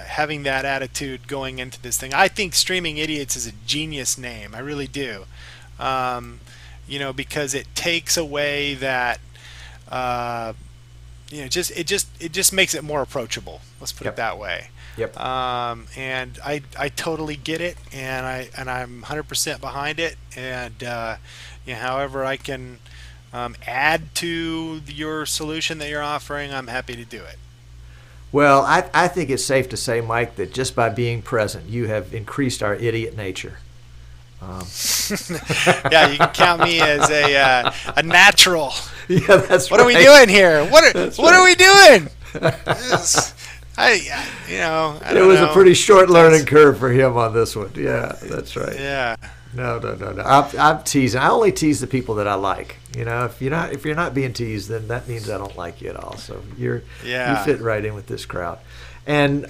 Having that attitude going into this thing. I think Streaming Idiots is a genius name. I really do. Because it takes away that. It just makes it more approachable. Let's put it Yep. that way. Yep. And I totally get it, and I'm 100% behind it. And however I can add to your solution that you're offering, I'm happy to do it. Well, I think it's safe to say, Mike, that just by being present, you have increased our idiot nature. Yeah, you can count me as a natural. Yeah, that's What are we right. doing here? What That's are right. we doing? I It don't was know. a pretty short learning curve for him on this one. Yeah, that's right. Yeah. No. I'm teasing. I only tease the people that I like. If you're not being teased, then that means I don't like you at all. So you fit right in with this crowd. And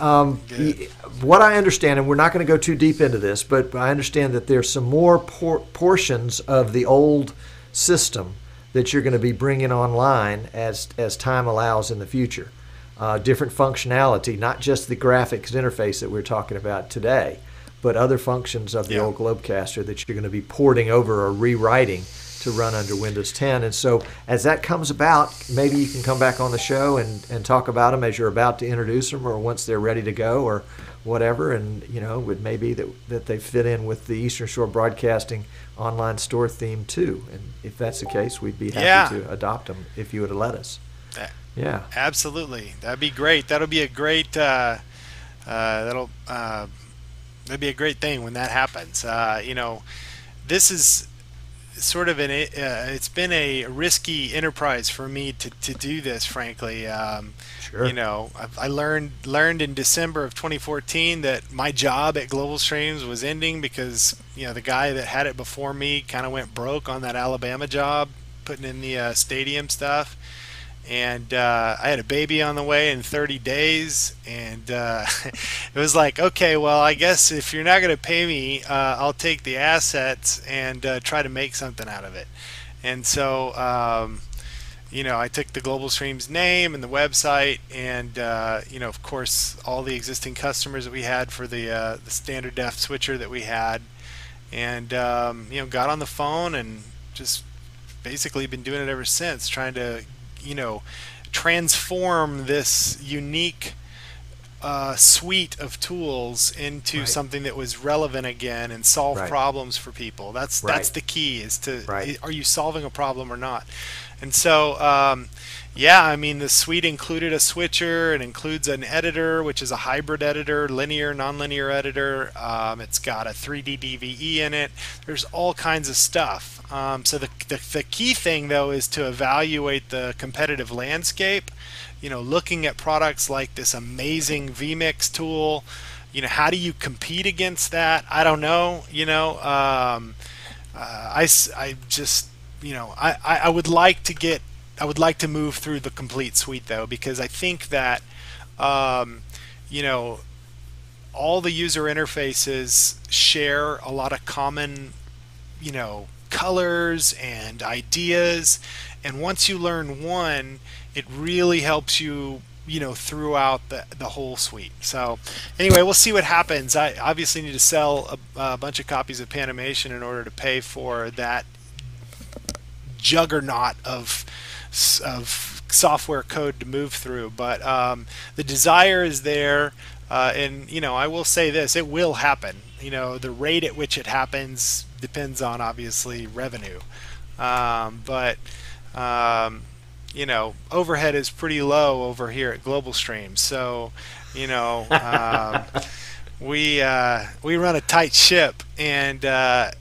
what I understand, and we're not going to go too deep into this, but I understand that there's some more portions of the old system that you're going to be bringing online as time allows in the future. Different functionality, not just the graphics interface that we're talking about today, but other functions of the old Globecaster that you're going to be porting over or rewriting to run under Windows 10. And so as that comes about, maybe you can come back on the show and talk about them as you're about to introduce them, or once they're ready to go, or whatever. And it may be that they fit in with the Eastern Shore Broadcasting online store theme too. And if that's the case, we'd be happy to adopt them if you would let us. Yeah, Absolutely. That'd be great. That'll be a great that'll be a great thing when that happens. This is sort of it's been a risky enterprise for me to do this, frankly. sure. I learned in December of 2014 that my job at Global Streams was ending because the guy that had it before me kind of went broke on that Alabama job, putting in the stadium stuff. And I had a baby on the way in 30 days, and it was like, okay, well, I guess if you're not going to pay me, I'll take the assets and try to make something out of it. And so I took the Global Stream's name and the website, and of course, all the existing customers that we had for the standard def switcher that we had, and got on the phone and just basically been doing it ever since, trying to transform this unique suite of tools into Right. something that was relevant again and solve Right. problems for people. That's Right. the key, is to Right. are you solving a problem or not? And so yeah, I mean, the suite included a switcher. It includes an editor, which is a hybrid editor, linear, nonlinear editor. It's got a 3D DVE in it. There's all kinds of stuff. So the key thing, though, is to evaluate the competitive landscape. Looking at products like this amazing vMix tool. How do you compete against that? I don't know. I just, I would like to get, I would like to move through the complete suite, though, because I think that, you know, all the user interfaces share a lot of common, colors and ideas. And once you learn one, it really helps you, throughout the whole suite. So anyway, we'll see what happens. I obviously need to sell a bunch of copies of Panamation in order to pay for that juggernaut of software code to move through. But the desire is there, and I will say this: it will happen. The rate at which it happens depends on, obviously, revenue. But overhead is pretty low over here at Global Stream, so we run a tight ship, and the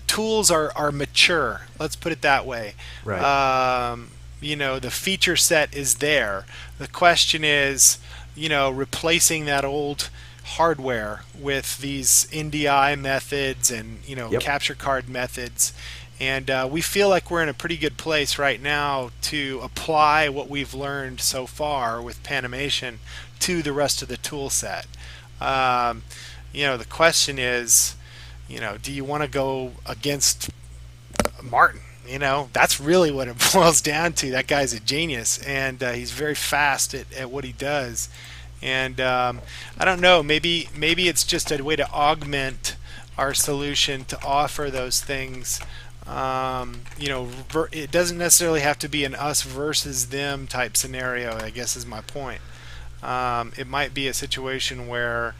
tools are mature. Let's put it that way. Right. The feature set is there. The question is, replacing that old hardware with these NDI methods and Yep. capture card methods. And we feel like we're in a pretty good place right now to apply what we've learned so far with Panamation to the rest of the tool set. The question is, do you want to go against Martin? That's really what it boils down to. That guy's a genius, and he's very fast at what he does. And I don't know, maybe it's just a way to augment our solution to offer those things. It doesn't necessarily have to be an us versus them type scenario, I guess is my point. It might be a situation where,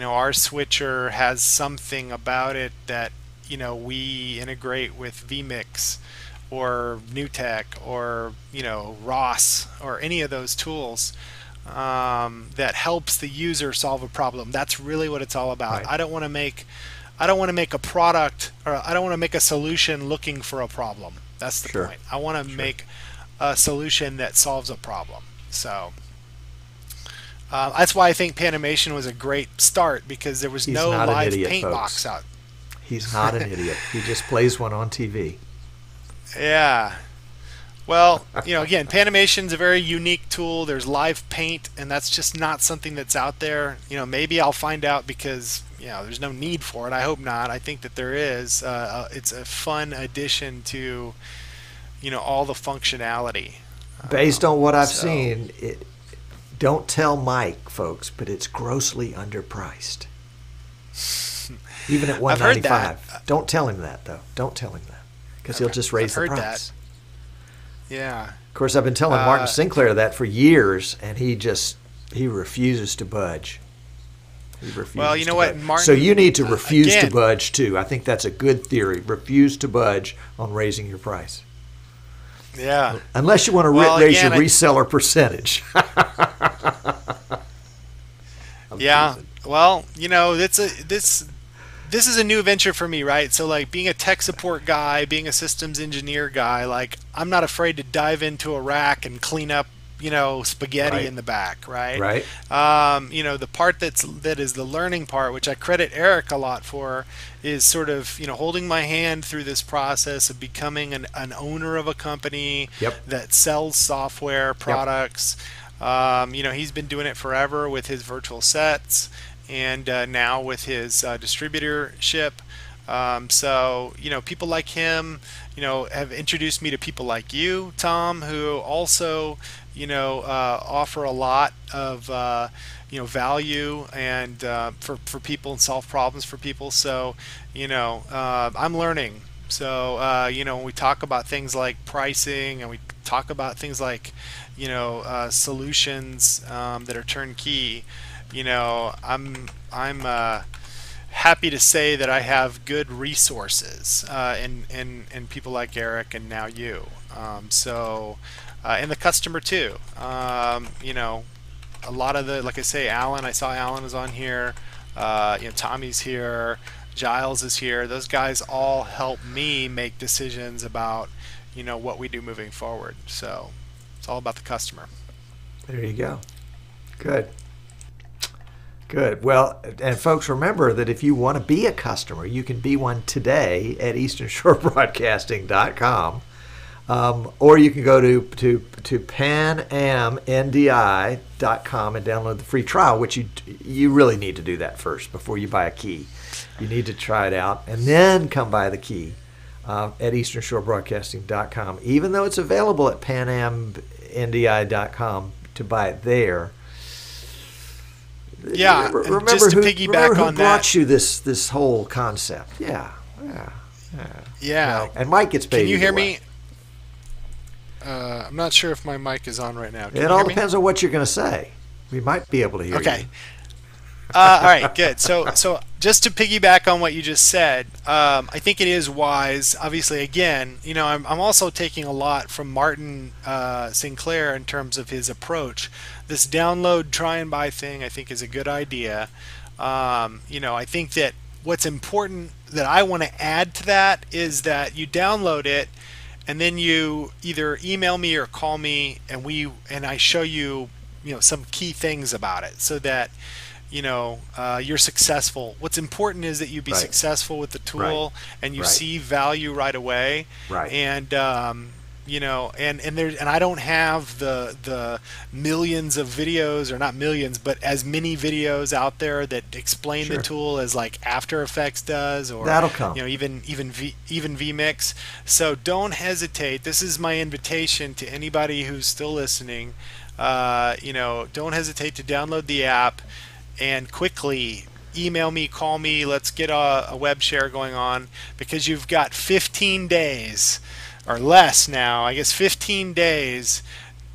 our switcher has something about it that, we integrate with vMix or NewTek or, ROS or any of those tools that helps the user solve a problem. That's really what it's all about. Right. I don't want to make a product, or I don't want to make a solution looking for a problem. That's the Sure. point. I want to make a solution that solves a problem. So that's why I think Panamation was a great start, because there was He's no not an live idiot, paint folks. box out. He's not an idiot. He just plays one on TV. Yeah. Well, again, Panimation's a very unique tool. There's live paint, and that's just not something that's out there. Maybe I'll find out, because there's no need for it. I hope not. I think that there is. It's a fun addition to all the functionality. Based on what I've So- seen, don't tell Mike, folks, but it's grossly underpriced. Even at I've heard $195. Don't tell him that, though. Don't tell him that, because he'll just raise I've the heard price. that. Yeah. Of course, I've been telling Martin Sinclair that for years, and he refuses to budge. He refuses Well, you know to what, budge. Martin, So you need to refuse to again- budge too. I think that's a good theory. Refuse to budge on raising your price, Yeah. unless you want to Well, raise again, your reseller percentage. I'm Yeah. teasing. Well, this is a new venture for me, right? So, like, being a tech support guy, being a systems engineer guy, like, I'm not afraid to dive into a rack and clean up, spaghetti Right. in the back, right? Right. The part that is the learning part, which I credit Eric a lot for, is sort of, holding my hand through this process of becoming an owner of a company Yep. that sells software products. He's been doing it forever with his virtual sets, and now with his distributorship. So, people like him, have introduced me to people like you, Tom, who also, offer a lot of, value and for people and solve problems for people. So, I'm learning. So, when we talk about things like pricing and we talk about things like, solutions that are turnkey, I'm happy to say that I have good resources in people like Eric and now you. And the customer too. A lot of like I say, Alan. I saw Alan is on here. Tommy's here. Giles is here. Those guys all help me make decisions about what we do moving forward. So it's all about the customer. There you go. Good. Good. Well, and folks, remember that if you want to be a customer, you can be one today at easternshorebroadcasting.com. Or you can go to panamndi.com and download the free trial, which you really need to do that first before you buy a key. You need to try it out and then come buy the key at easternshorebroadcasting.com. Even though it's available at panamndi.com to buy it there. Yeah, remember just to who, piggyback who on brought that. you this whole concept. Yeah. Yeah. And Mike gets paid. Can you hear way. me? I'm not sure if my mic is on right now. Can It you all hear me? depends on what you're going to say. We might be able to hear you. Okay. All right, good. So just to piggyback on what you just said, I think it is wise. Obviously, again, I'm also taking a lot from Martin Sinclair in terms of his approach. This download, try and buy thing, I think, is a good idea. I think that what's important that I want to add to that is that you download it, and then you either email me or call me, and I show you, some key things about it, so that you're successful. What's important is that you be successful with the tool and you see value right away. Right. And and I don't have the millions of videos, or not millions, but as many videos out there that explain the tool as like After Effects does, or that'll come. Even vMix. So don't hesitate. This is my invitation to anybody who's still listening. Don't hesitate to download the app and quickly email me, call me, let's get a web share going on, because you've got 15 days or less now, I guess 15 days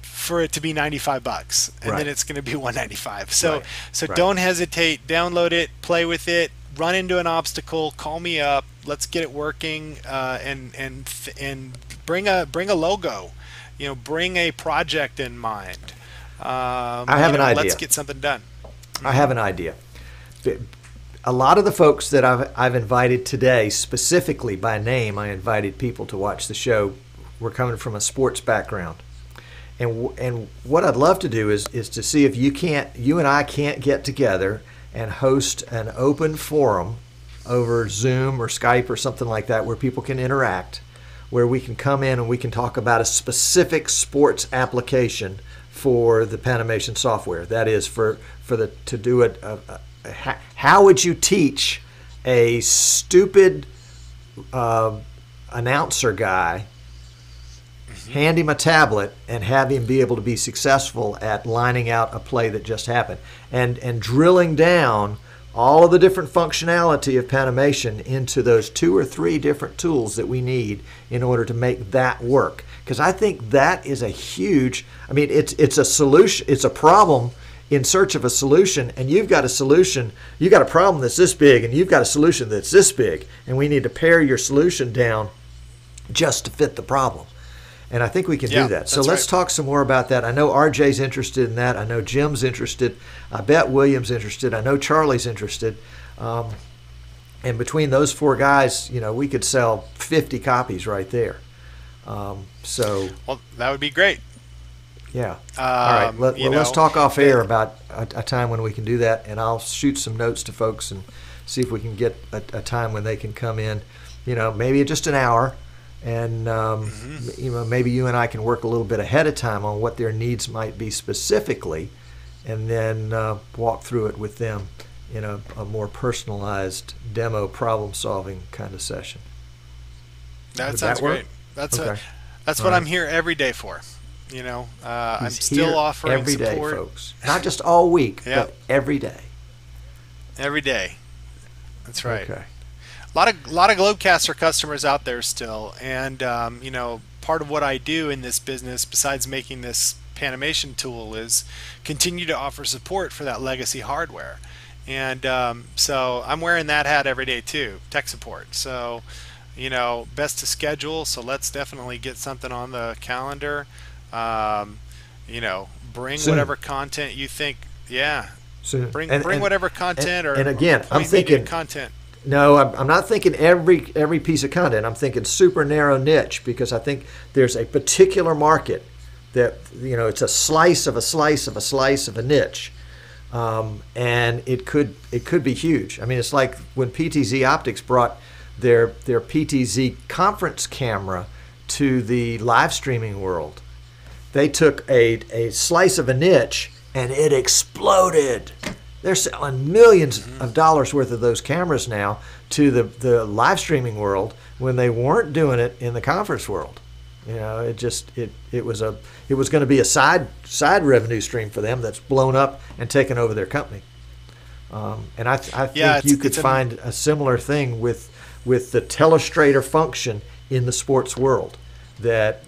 for it to be $95, and then it's going to be $195. So don't hesitate, download it, play with it, run into an obstacle, call me up, let's get it working, and bring a logo, bring a project in mind. I have an idea. Let's get something done. I have an idea. A lot of the folks that I've invited today, specifically by name, I invited people to watch the show, were coming from a sports background. And what I'd love to do is to see if you and I can't get together and host an open forum over Zoom or Skype or something like that, where people can interact, where we can come in and we can talk about a specific sports application for the Panamation software. That is to do it. How would you teach a stupid announcer guy, hand him a tablet, and have him be able to be successful at lining out a play that just happened, and drilling down all of the different functionality of Panamation into those 2 or 3 different tools that we need in order to make that work? Because I think that is a huge, it's a solution, it's a problem in search of a solution, and you've got a solution, you've got a problem that's this big, and you've got a solution that's this big, and we need to pare your solution down just to fit the problem. And I think we can do that. So let's talk some more about that. I know RJ's interested in that. I know Jim's interested. I bet William's interested. I know Charlie's interested. And between those 4 guys, we could sell 50 copies right there. Well, that would be great. Yeah. All right. Let's talk off air about a time when we can do that, and I'll shoot some notes to folks and see if we can get a time when they can come in. Maybe just an hour, and maybe you and I can work a little bit ahead of time on what their needs might be specifically, and then walk through it with them in a more personalized demo problem-solving kind of session. That sounds great. That's okay. That's what I'm here every day for. I'm still offering every day, support, folks. Not just all week, but every day. Every day. That's right. Okay. A lot of Globecaster customers out there still, and part of what I do in this business, besides making this Panamation tool, is continue to offer support for that legacy hardware. And so I'm wearing that hat every day too, tech support. So, best to schedule. So let's definitely get something on the calendar. Bring Soon. whatever content you think. Yeah. Soon. Bring whatever content and again, I'm thinking content. No, I'm not thinking every piece of content. I'm thinking super narrow niche, because I think there's a particular market that, it's a slice of a slice of a slice of a niche. And it could be huge. I mean, it's like when PTZ Optics brought their PTZ conference camera to the live streaming world. They took a slice of a niche and it exploded. They're selling millions of dollars worth of those cameras now to the live streaming world when they weren't doing it in the conference world. It was going to be a side revenue stream for them that's blown up and taken over their company. And I think you could find a similar thing with the Telestrator function in the sports world. That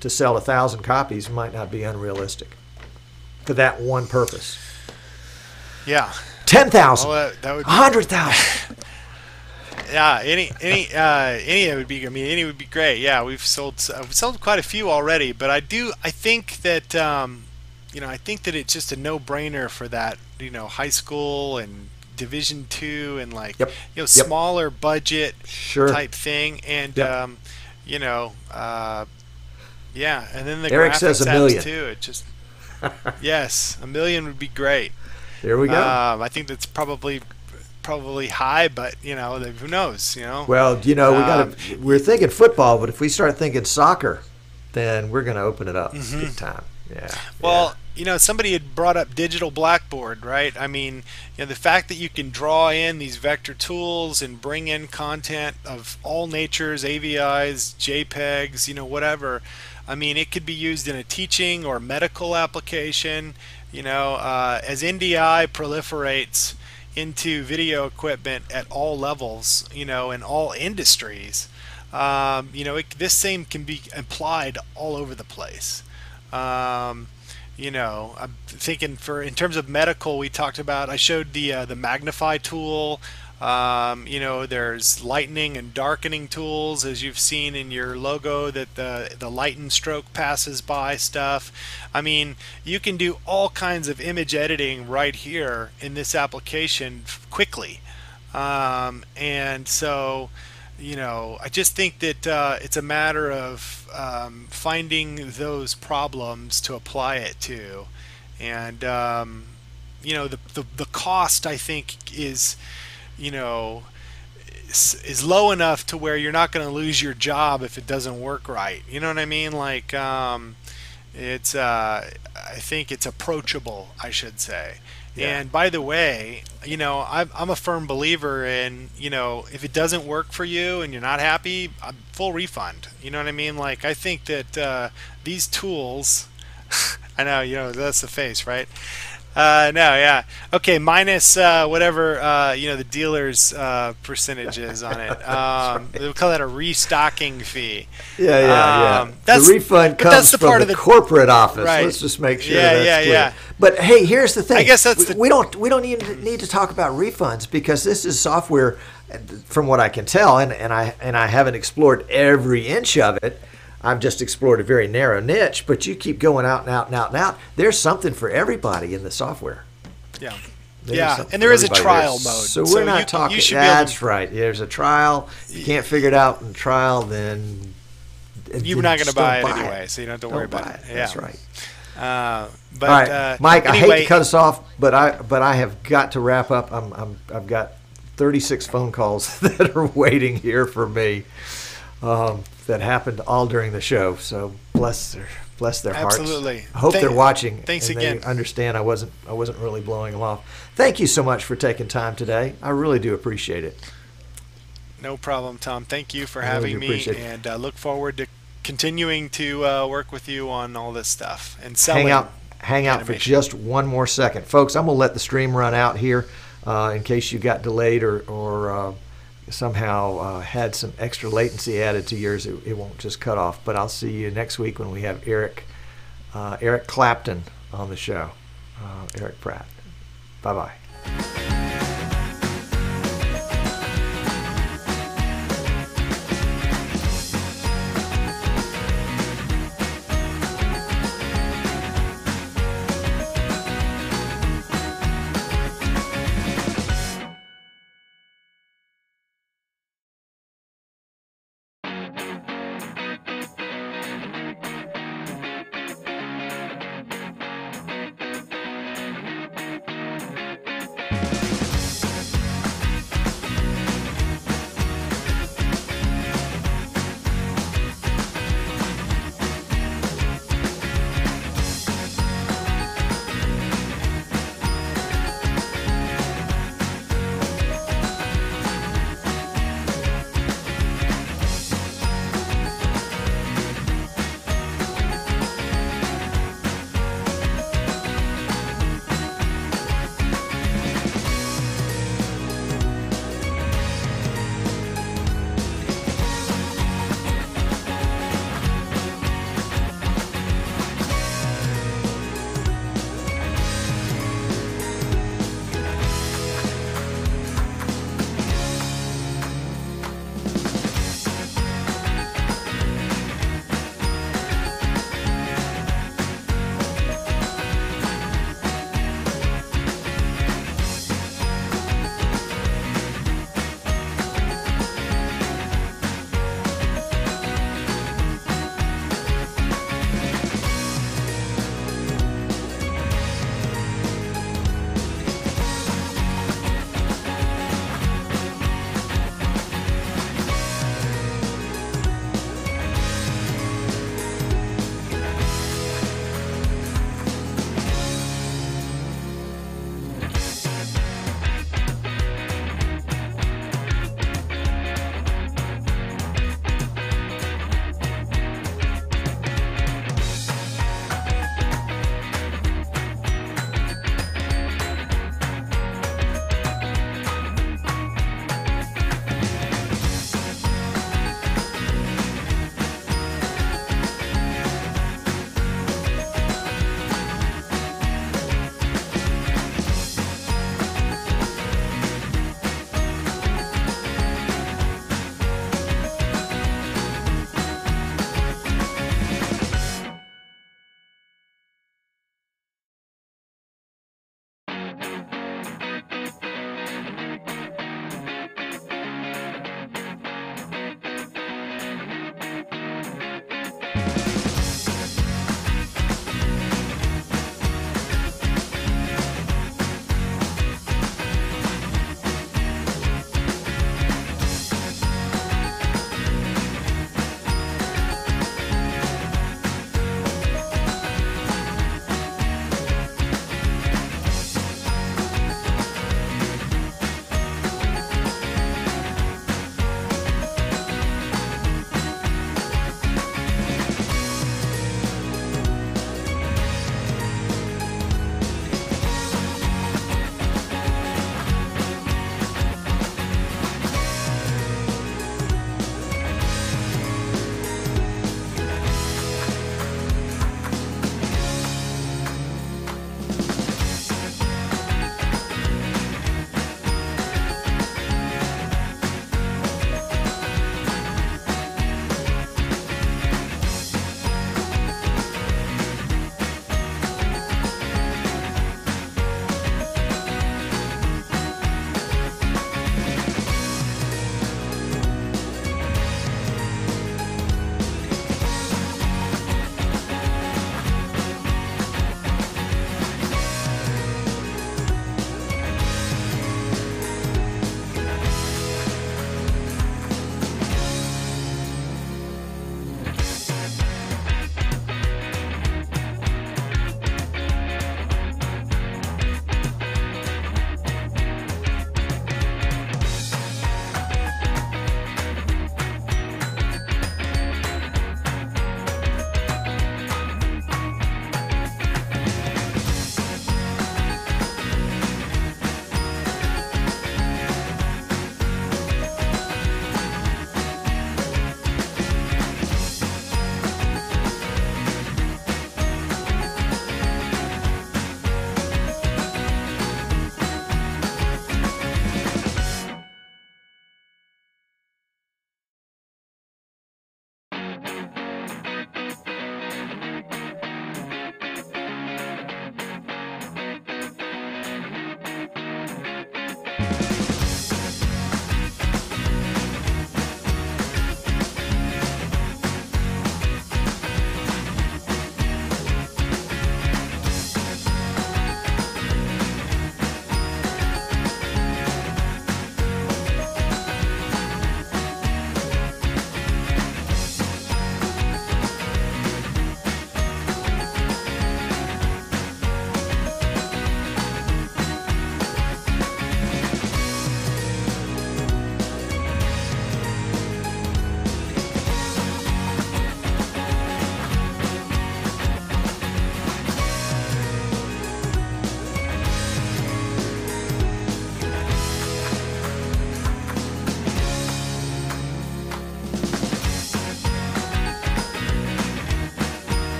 to sell 1,000 copies might not be unrealistic for that one purpose. Yeah. 10,000. Well, that would be 100,000. Yeah, any would be. I mean, any would be great. Yeah, we've sold quite a few already, but I think that I think that it's just a no-brainer for that high school and Division II and smaller budget type thing, and and then the Eric graphics says $1 apps million too. It just yes, $1 million would be great. There we go. I think that's probably high, but who knows? Well, we're thinking football, but if we start thinking soccer, then we're going to open it up big time. Yeah. Well, somebody had brought up digital blackboard, right? I mean, the fact that you can draw in these vector tools and bring in content of all natures, AVIs, JPEGs, whatever. I mean, it could be used in a teaching or medical application. As NDI proliferates into video equipment at all levels, in all industries, this same can be applied all over the place. I'm thinking in terms of medical, we talked about, I showed the magnify tool. There's lightening and darkening tools, as you've seen in your logo, that the light and stroke passes by stuff. I mean, you can do all kinds of image editing right here in this application quickly. And so, I just think that it's a matter of finding those problems to apply it to. And, the cost, I think, is low enough to where you're not going to lose your job if it doesn't work right. You know what I mean? Like, it's I think it's approachable, I should say. Yeah. And by the way, I'm a firm believer in, if it doesn't work for you and you're not happy, full refund. You know what I mean? Like, I think that these tools, I know, that's the face, right? No, yeah. Okay, minus whatever, the dealer's percentages on it. Right. They'll call that a restocking fee. Yeah. The refund comes from the corporate office. Right. Let's just make sure that's clear. Yeah. But hey, here's the thing. I guess that's we don't even need to talk about refunds, because this is software, from what I can tell, and I haven't explored every inch of it. I've just explored a very narrow niche, but you keep going out and out and out and out. There's something for everybody in the software. Yeah. And there is a trial mode. So we're not talking. That's right. There's a trial. You can't figure it out in the trial, then you're not going to buy it anyway, so you don't have to worry about it. Yeah. That's right. But all right, Mike, anyway, I hate to cut us off, but I have got to wrap up. I've got 36 phone calls that are waiting here for me. that happened all during the show. So bless their hearts. Absolutely. I hope they're watching. Thanks and again. They understand I wasn't really blowing them off. Thank you so much for taking time today. I really do appreciate it. No problem, Tom. Thank you for I really having do me, appreciate it. and look forward to continuing to work with you on all this stuff and selling. Hang out for Panamation. just one more second, folks. I'm gonna let the stream run out here in case you got delayed or somehow had some extra latency added to yours. It won't just cut off. But I'll see you next week when we have Eric Clapton on the show. Eric Pratt. Bye bye.